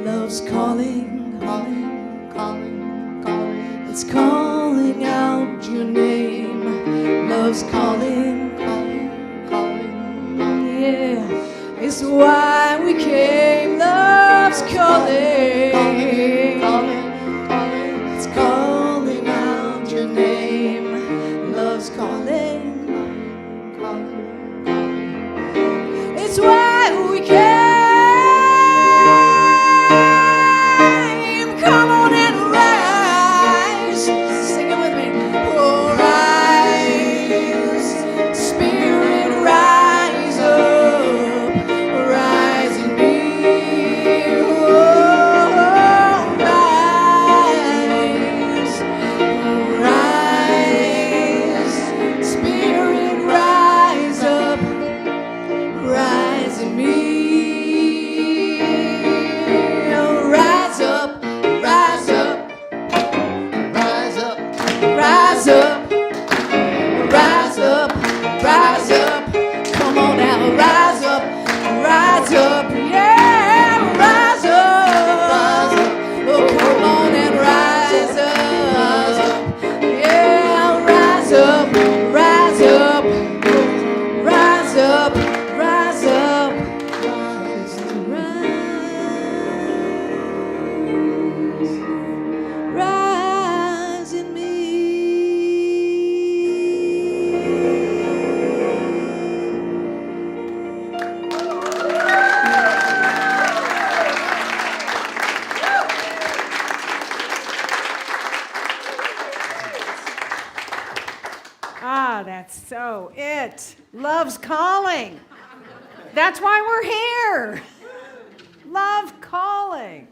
Love's calling, calling, calling, calling. It's calling out your name. Love's calling, calling, calling. Yeah, it's why we came. Love's calling, calling, calling, calling. It's calling out your name. Love's calling, calling, calling. It's why we came. Come on and rise. Sing it with me. Oh, rise, Spirit, rise up, rise in me. Oh, rise, rise, Spirit, rise up, rise in me. Oh, rise up, rise up, Rise up. rise up, rise up, rise up. Come on now, rise up, yeah, rise up. Oh, come on and rise up, yeah, rise up, rise up, rise up, rise up, rise in me. Ah, that's so it. Love's calling. That's why we're here. Love calling.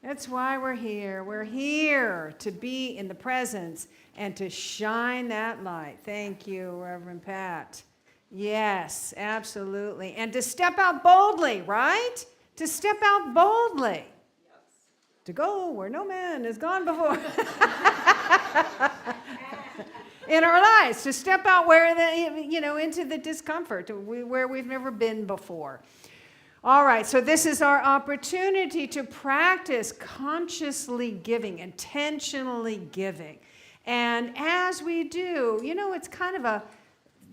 That's why we're here. We're here to be in the presence and to shine that light. Thank you, Reverend Pat. Yes, absolutely. And to step out boldly, right? To step out boldly. To go where no man has gone before. In our lives, to step out where into the discomfort, where we've never been before. All right, so this is our opportunity to practice consciously giving, intentionally giving. And as we do, it's kind of a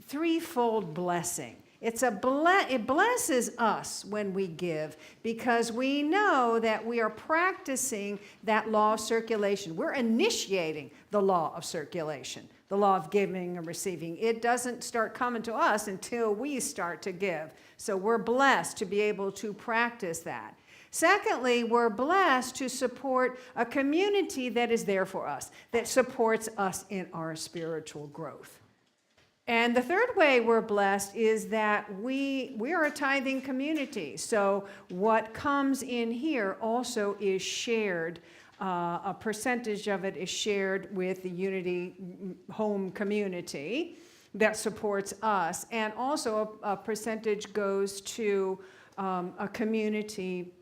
threefold blessing. It blesses us when we give because we know that we are practicing that law of circulation. We're initiating the law of circulation, the law of giving and receiving. It doesn't start coming to us until we start to give. So we're blessed to be able to practice that. Secondly, we're blessed to support a community that is there for us, that supports us in our spiritual growth. And the third way we're blessed is that we are a tithing community. So what comes in here also is shared. A percentage of it is shared with the Unity home community that supports us. And also a percentage goes to a community.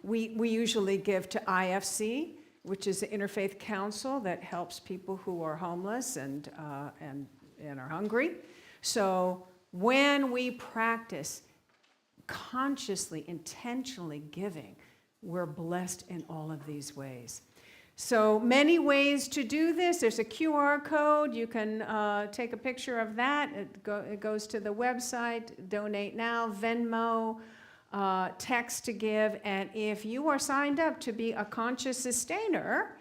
We usually give to IFC, which is the Interfaith Council that helps people who are homeless and are hungry. So when we practice consciously, intentionally giving, we're blessed in all of these ways. So many ways to do this. There's a QR code. You can take a picture of that. It goes to the website, Donate Now, Venmo, text to give. And if you are signed up to be a conscious sustainer,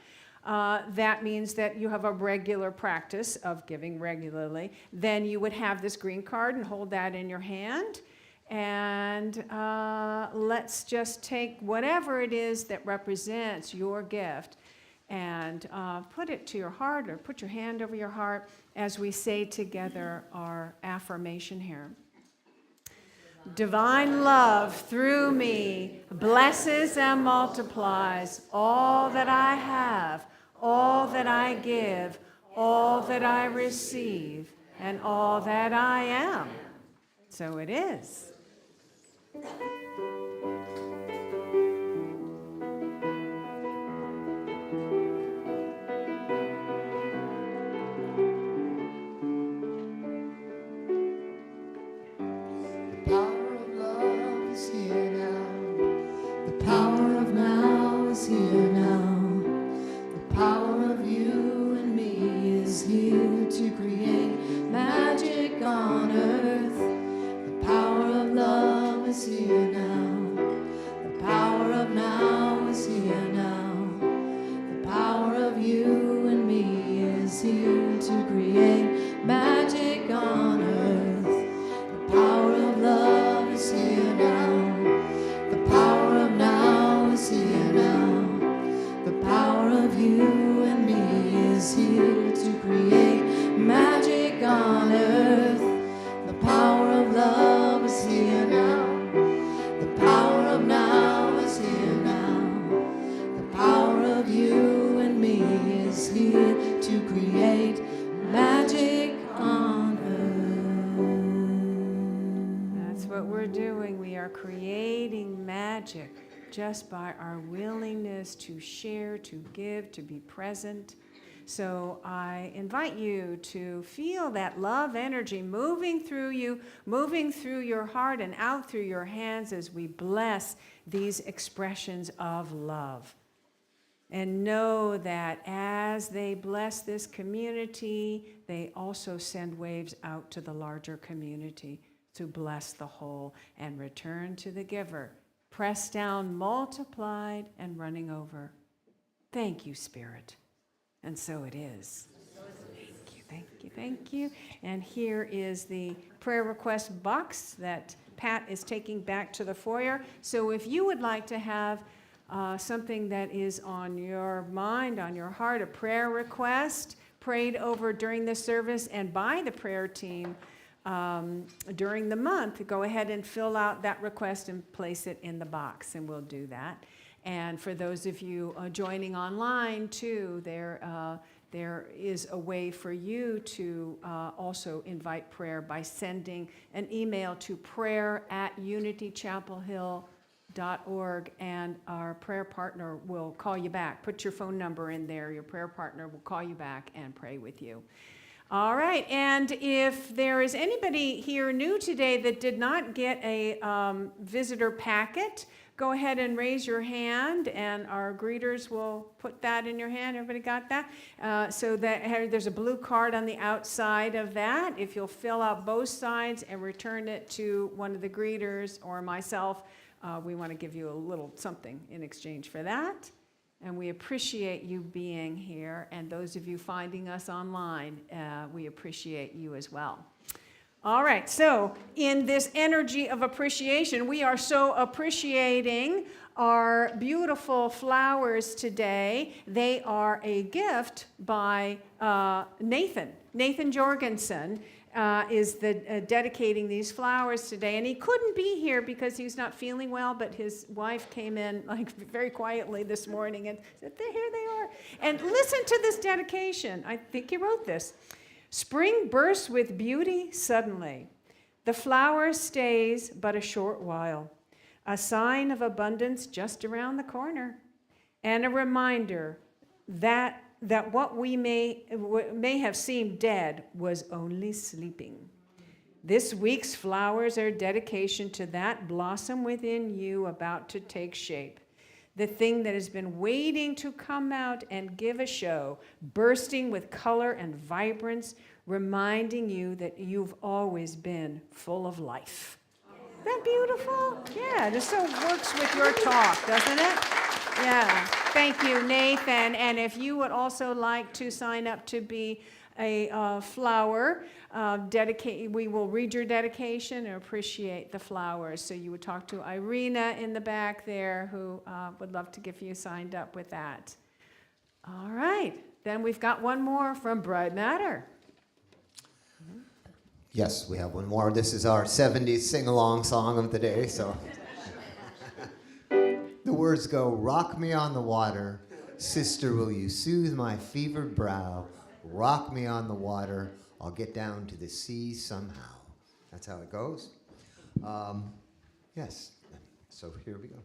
that means that you have a regular practice of giving regularly. Then you would have this green card and hold that in your hand. And let's just take whatever it is that represents your gift and put it to your heart, or put your hand over your heart as we say together our affirmation here. Divine love through me blesses and multiplies all that I have, all that I give, all that I receive, and all that I am. So it is. Power of love is here now. The power of now is here now. The power of you and me is here to create magic on earth. The power of love is here now. The power of now is here now. The power of you and me is here to create magic on earth. The power of love is here now. The power of now is here now. The power of you and me is here to create magic on earth. The power of love is here now. The power of now is here now. The power of you and me is here to create magic on earth. That's what we're doing. We are creating magic just by our willingness to share, to give, to be present. So I invite you to feel that love energy moving through you, moving through your heart and out through your hands as we bless these expressions of love. And know that as they bless this community, they also send waves out to the larger community to bless the whole and return to the giver. Pressed down, multiplied, and running over. Thank you, Spirit. And so it is. Thank you, thank you, thank you. And here is the prayer request box that Pat is taking back to the foyer. So if you would like to have something that is on your mind, on your heart, a prayer request prayed over during the service and by the prayer team during the month, go ahead and fill out that request and place it in the box, and we'll do that. And for those of you joining online too, there is a way for you to also invite prayer by sending an email to prayer@unitychapelhill.org, and our prayer partner will call you back. Put your phone number in there. Your prayer partner will call you back and pray with you. All right, and if there is anybody here new today that did not get a visitor packet, go ahead and raise your hand, and our greeters will put that in your hand. Everybody got that? So that there's a blue card on the outside of that. If you'll fill out both sides and return it to one of the greeters or myself, we want to give you a little something in exchange for that. And we appreciate you being here. And those of you finding us online, we appreciate you as well. All right, so in this energy of appreciation, we are so appreciating our beautiful flowers today. They are a gift by Nathan. Nathan Jorgensen is dedicating these flowers today. And he couldn't be here because he's not feeling well, but his wife came in like very quietly this morning and said, here they are. And listen to this dedication. I think he wrote this. Spring bursts with beauty suddenly. The flower stays but a short while, a sign of abundance just around the corner, and a reminder that what we may have seemed dead was only sleeping. This week's flowers are dedication to that blossom within you about to take shape. The thing that has been waiting to come out and give a show, bursting with color and vibrance, reminding you that you've always been full of life. Isn't that beautiful? Yeah, this so works with your talk, doesn't it? Yeah, thank you, Nathan. And if you would also like to sign up to be a flower, we will read your dedication and appreciate the flowers. So you would talk to Irina in the back there, who would love to get you signed up with that. All right, then we've got one more from Bride Matter. Yes, we have one more. This is our 70s sing-along song of the day, so. The words go, rock me on the water, sister, will you soothe my fevered brow? Rock me on the water, I'll get down to the sea somehow. That's how it goes. Yes, so here we go.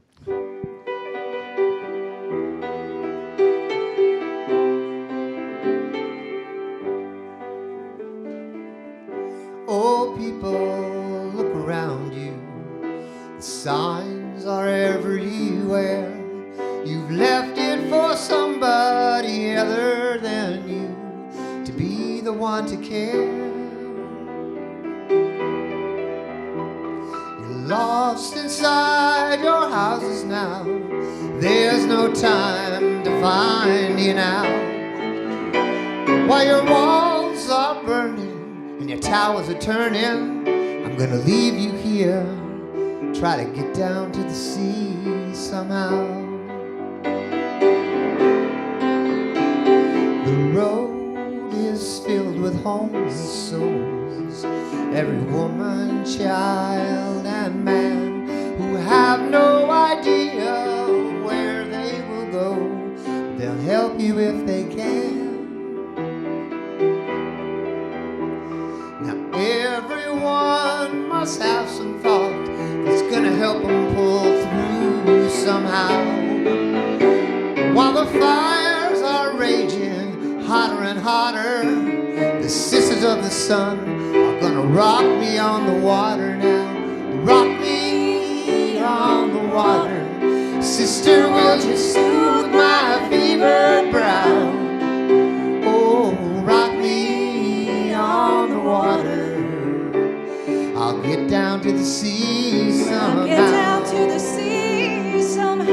Oh, people, look around you. The signs are everywhere. You've left it for somebody other than you to be the one to care. You're lost inside your houses now. There's no time to find you now. While your walls are burning and your towers are turning, I'm gonna leave you here. Try to get down to the sea somehow. The road is filled with homeless souls, every woman, child, and man who have no idea where they will go. They'll help you if they can. Now everyone must have some thought that's gonna help them pull through somehow. While the fires are raging hotter and hotter, the sisters of the sun are gonna rock me on the water now. Rock me on the water, sister, will you soothe my fevered brow? Oh, rock me on the water, I'll get down to the sea somehow. Get down to the sea somehow.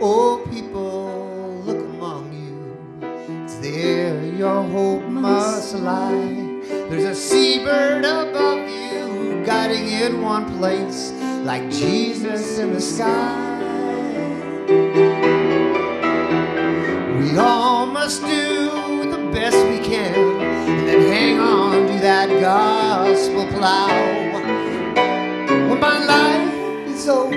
Oh, people, look among you. It's there your hope must lie. There's a seabird above you, guiding in one place, like Jesus in the sky. We all must do the best we can, and then hang on to that gospel plow. When my life is over,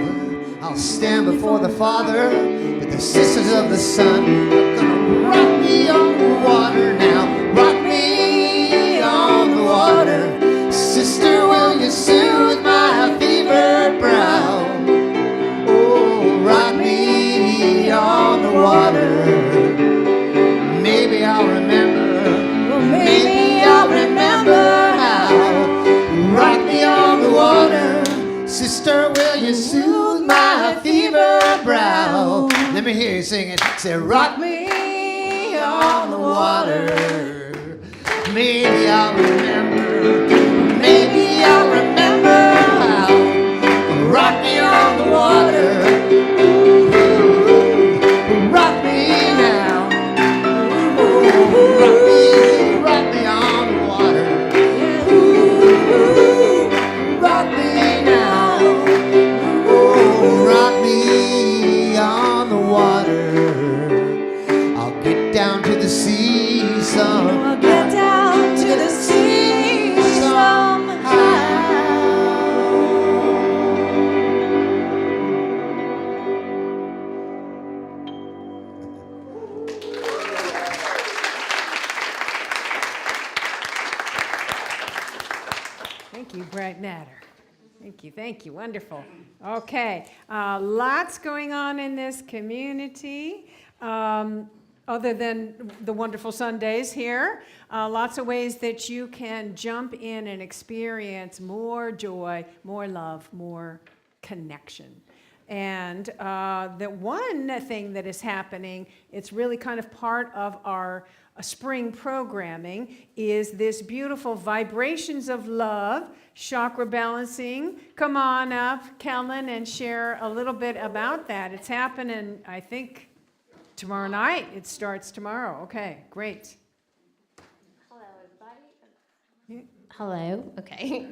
I'll stand before the Father, but the sisters of the sun are gonna rock me on the water now. Rock me on the water, sister, will you soothe my fevered brow? Oh, rock me on the water. Maybe I'll remember, maybe I'll remember how. Rock me on the water, sister, will you soothe my fevered brow? Let me hear you sing it. Say, rock me on the water. Maybe I'll remember, maybe I'll remember how. Rock me on the water. Rock me now. Rock me on the water. Rock me now. Oh, rock me on the water. I'll get down to the sea somehow. I'll get down to the sea somehow. Thank you, Bright Matter. Thank you, wonderful. Okay, lots going on in this community. Other than the wonderful Sundays here, lots of ways that you can jump in and experience more joy, more love, more connection. And the one thing that is happening, it's really kind of part of our spring programming, is this beautiful Vibrations of Love chakra balancing. Come on up, Kellen, and share a little bit about that. It's happening, I think, tomorrow night. It starts tomorrow. Okay, great. Hello, Hello. Okay.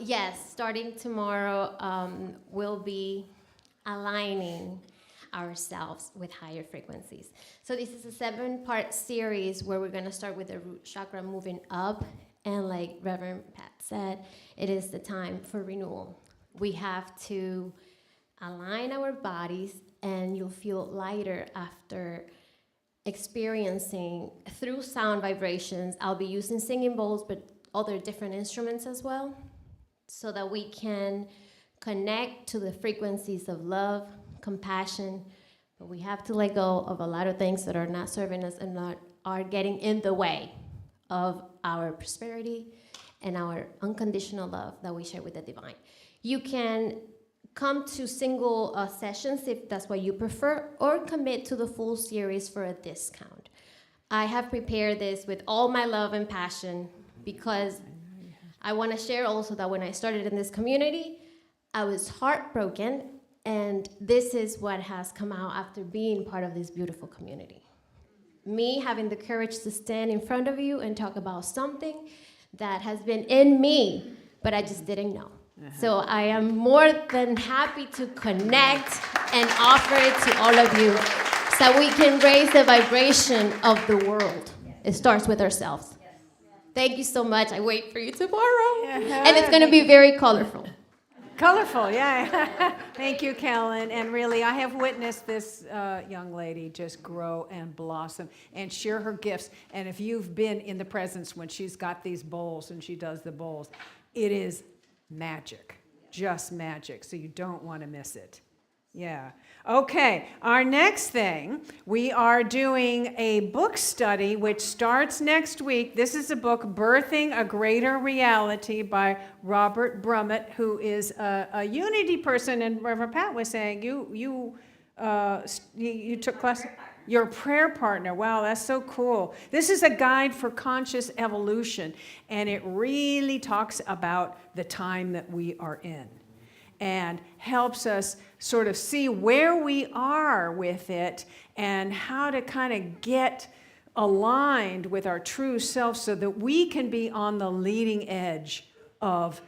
Yes, starting tomorrow, we'll be aligning ourselves with higher frequencies. So this is a 7-part series where we're going to start with the root chakra moving up. And like Reverend Pat said, it is the time for renewal. We have to align our bodies, and you'll feel lighter after experiencing through sound vibrations. I'll be using singing bowls, but other different instruments as well, so that we can connect to the frequencies of love, compassion, but we have to let go of a lot of things that are not serving us and not are getting in the way of our prosperity and our unconditional love that we share with the divine. You can come to single sessions if that's what you prefer, or commit to the full series for a discount. I have prepared this with all my love and passion because I want to share also that when I started in this community, I was heartbroken, and this is what has come out after being part of this beautiful community. Me having the courage to stand in front of you and talk about something that has been in me, but I just didn't know. So I am more than happy to connect and offer it to all of you so we can raise the vibration of the world. It starts with ourselves. Thank you so much. I wait for you tomorrow. And it's going to be very colorful. Colorful, yeah. Thank you, Kellen. And really, I have witnessed this young lady just grow and blossom and share her gifts. And if you've been in the presence when she's got these bowls and she does the bowls, it is magic, just magic. So you don't want to miss it. Yeah. Okay, our next thing, we are doing a book study which starts next week. This is a book, Birthing a Greater Reality by Robert Brummett, who is a unity person. And Reverend Pat was saying you took class. Your prayer partner. Wow, that's so cool. This is a guide for conscious evolution, and it really talks about the time that we are in and helps us sort of see where we are with it and how to kind of get aligned with our true self so that we can be on the leading edge of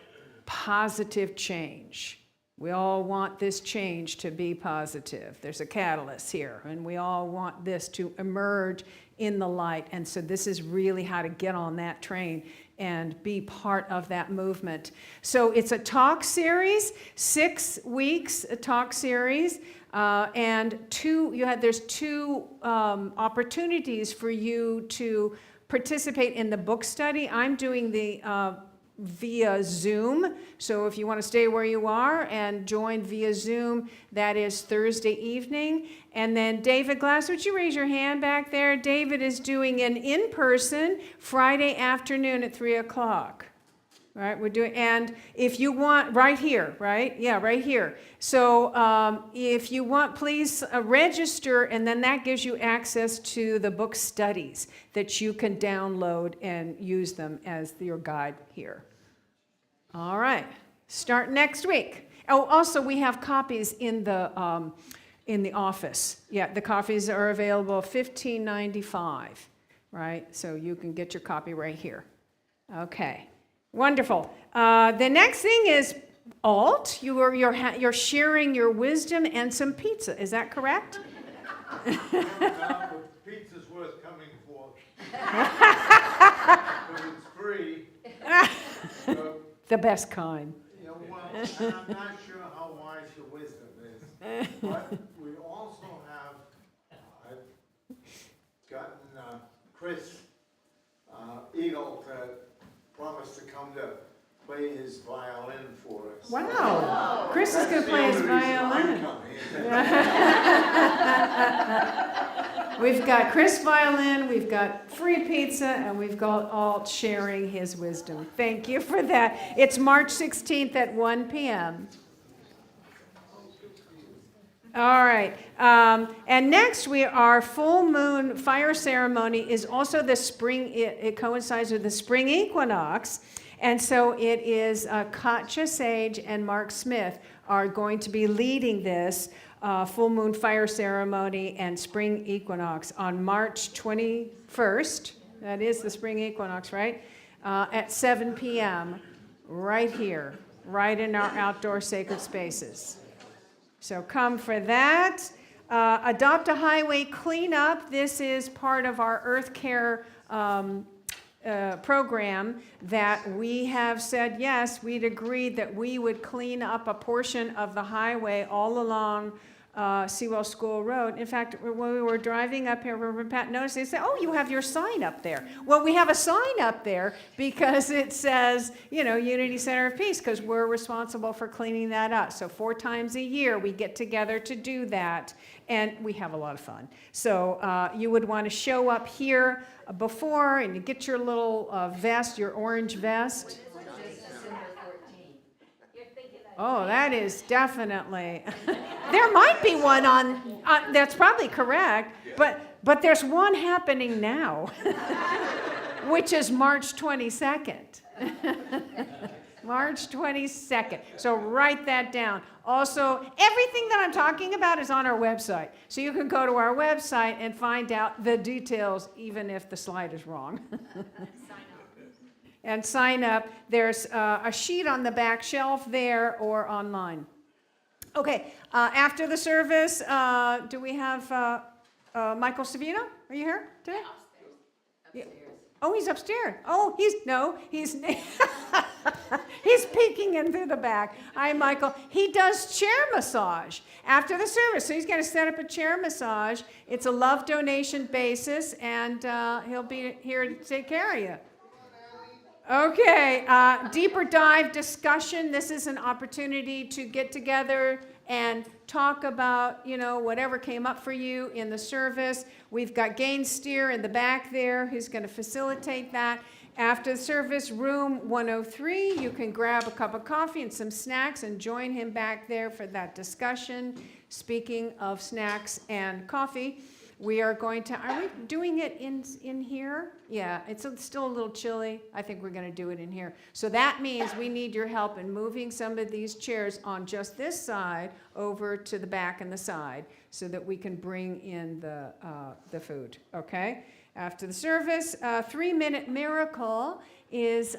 positive change. We all want this change to be positive. There's a catalyst here, and we all want this to emerge in the light. And so this is really how to get on that train and be part of that movement. So it's a talk series, 6 weeks, a talk series, and there's two opportunities for you to participate in the book study. I'm doing the via Zoom. So if you want to stay where you are and join via Zoom, that is Thursday evening. And then David Glass, would you raise your hand back there? David is doing an in-person Friday afternoon at 3 o'clock. Right, we're doing, and if you want, right here, right? Yeah, right here. So if you want, please register, and then that gives you access to the book studies that you can download and use them as your guide here. All right, start next week. Oh, also we have copies in the office. Yeah, the copies are available $15.95, right? So you can get your copy right here. Okay. Wonderful. The next thing is alt. You're sharing your wisdom and some pizza. Is that correct? Pizza's worth coming for. But it's free. So, The best kind. you know, well, and I'm not sure how wise your wisdom is. But we also have, I've gotten Chris Eagle to promised to come to play his violin for us. Wow. Chris is going to play his violin. We've got Chris violin, we've got free pizza, and we've got Alt sharing his wisdom. Thank you for that. It's March 16th at 1 p.m. All right. And next, our full moon fire ceremony is also the spring. It coincides with the spring equinox. And so it is Katja Sage and Mark Smith are going to be leading this full moon fire ceremony and spring equinox on March 21st. That is the spring equinox, right? at 7 p.m. right here, right in our outdoor sacred spaces. So come for that. Adopt a Highway Cleanup. This is part of our Earth Care program that we have said, yes, we'd agreed that we would clean up a portion of the highway all along Sewell School Road. In fact, when we were driving up here, Reverend Pat noticed, they said, oh, you have your sign up there. Well, we have a sign up there because it says, Unity Center of Peace, because we're responsible for cleaning that up. So 4 times a year, we get together to do that, and we have a lot of fun. So you would want to show up here before, and you get your little vest, your orange vest. Oh, that is definitely. There might be one on. That's probably correct, but there's one happening now, which is March 22nd. March 22nd. So write that down. Also, everything that I'm talking about is on our website. So you can go to our website and find out the details, even if the slide is wrong. And sign up. There's a sheet on the back shelf there or online. Okay, after the service, do we have Michael Savino? Are you here today? Yeah. Oh, he's upstairs. Oh, he's he's peeking in through the back. Hi, Michael. He does chair massage after the service. So he's going to set up a chair massage. It's a love donation basis, and he'll be here to take care of you. Okay, deeper dive discussion. This is an opportunity to get together and talk about, whatever came up for you in the service. We've got Gain Steer in the back there who's going to facilitate that. After the service, room 103, you can grab a cup of coffee and some snacks and join him back there for that discussion. Speaking of snacks and coffee, we are going to, are we doing it in here? Yeah, it's still a little chilly. I think we're going to do it in here. So that means we need your help in moving some of these chairs on just this side over to the back and the side so that we can bring in the food, okay? After the service, 3-minute miracle is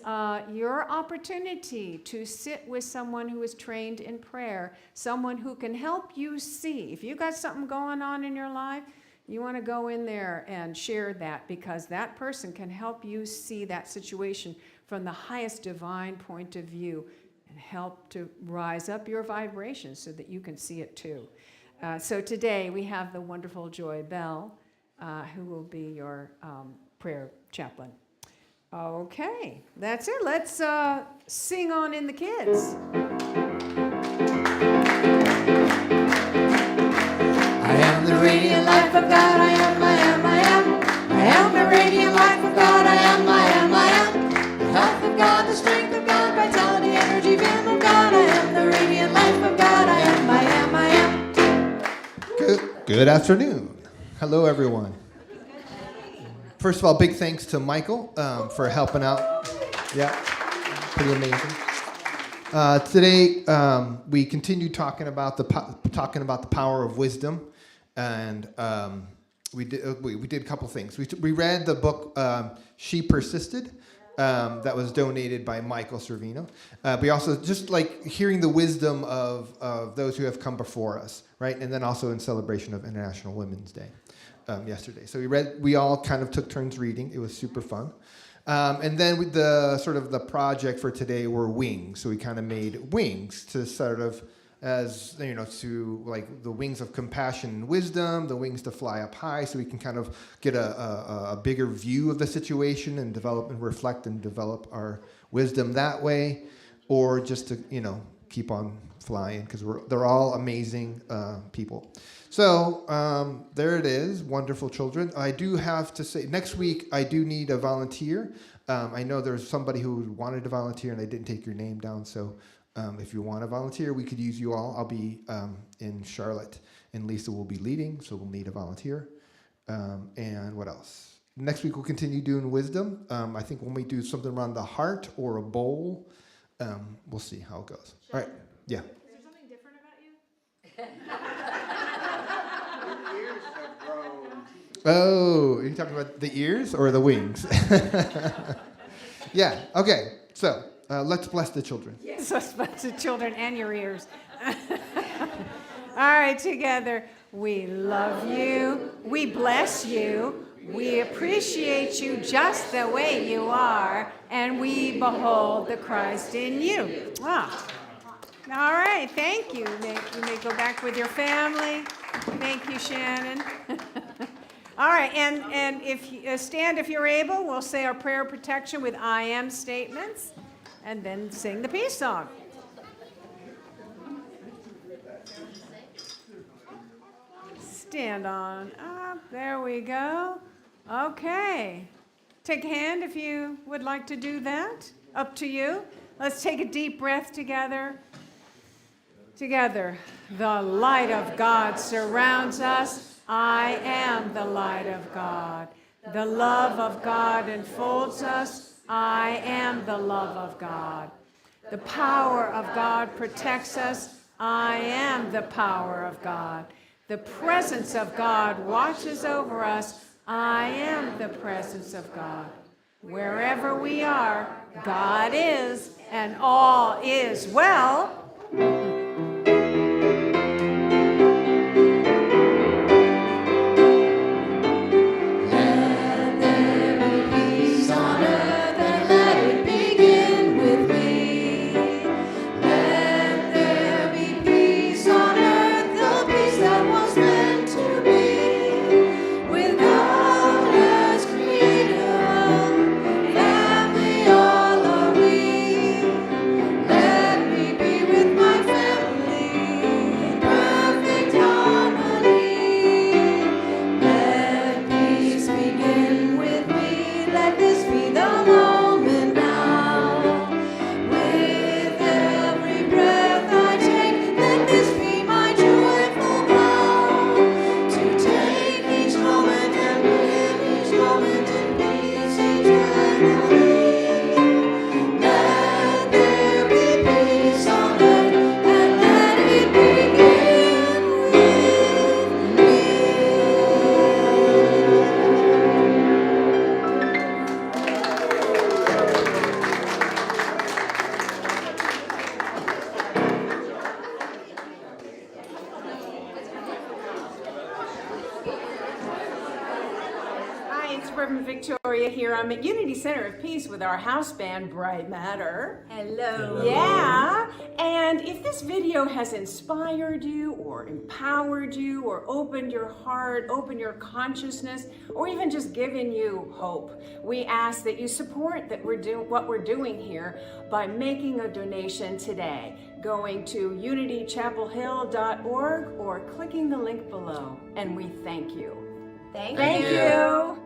your opportunity to sit with someone who is trained in prayer, someone who can help you see. If you've got something going on in your life, you want to go in there and share that because that person can help you see that situation from the highest divine point of view and help to rise up your vibration so that you can see it too. So today we have the wonderful Joy Bell, who will be your prayer chaplain. Okay, that's it. Let's sing on in the kids. I am the radiant life of God, I am, I am, I am. I am the radiant life of God, I am, I am, I am. The health of God, the strength of God, vitality, energy, vim of God. I am the radiant life of God, I am, I am, I am. Good afternoon. Hello, everyone. First of all, big thanks to Michael for helping out. Yeah, pretty amazing. Today, we continue talking about the power of wisdom, and we did a couple things. We read the book "She Persisted," that was donated by Michael Servino. We also just like hearing the wisdom of those who have come before us, right? And then also in celebration of International Women's Day yesterday. So we all kind of took turns reading. It was super fun. And then the project for today were wings. So we kind of made wings to sort of to like the wings of compassion and wisdom, the wings to fly up high, so we can kind of get a bigger view of the situation and develop and reflect and develop our wisdom that way, or just to keep on flying because they're all amazing people. So there it is, wonderful children. I do have to say, next week I do need a volunteer. I know there's somebody who wanted to volunteer and I didn't take your name down, so if you want to volunteer, we could use you all. I'll be in Charlotte, and Lisa will be leading, so we'll need a volunteer. And what else? Next week we'll continue doing wisdom. I think when we do something around the heart or a bowl, we'll see how it goes. All right, yeah. Is there something different about you? Your ears have grown. Oh, are you talking about the ears or the wings? Yeah, okay. So, let's bless the children. Yes, let's bless the children and your ears. All right, together. We love you. We bless you. We appreciate you just the way you are. And we behold the Christ in you. Ah. All right, thank you. You may go back with your family. Thank you, Shannon. All right, and if you stand if you're able, we'll say our prayer of protection with I am statements, and then sing the peace song. Stand on up. There we go. Okay. Take a hand if you would like to do that. Up to you. Let's take a deep breath together. Together. The light of God surrounds us. I am the light of God. The love of God enfolds us. I am the love of God. The power of God protects us. I am the power of God. The presence of God watches over us. I am the presence of God. Wherever we are, God is, and all is well. Victoria here. I'm at Unity Center of Peace with our house band, Bright Matter. Hello. Yeah, and if this video has inspired you or empowered you or opened your heart, opened your consciousness, or even just given you hope, we ask that you support what we're doing here by making a donation today, going to unitychapelhill.org or clicking the link below. And we thank you. Thank you.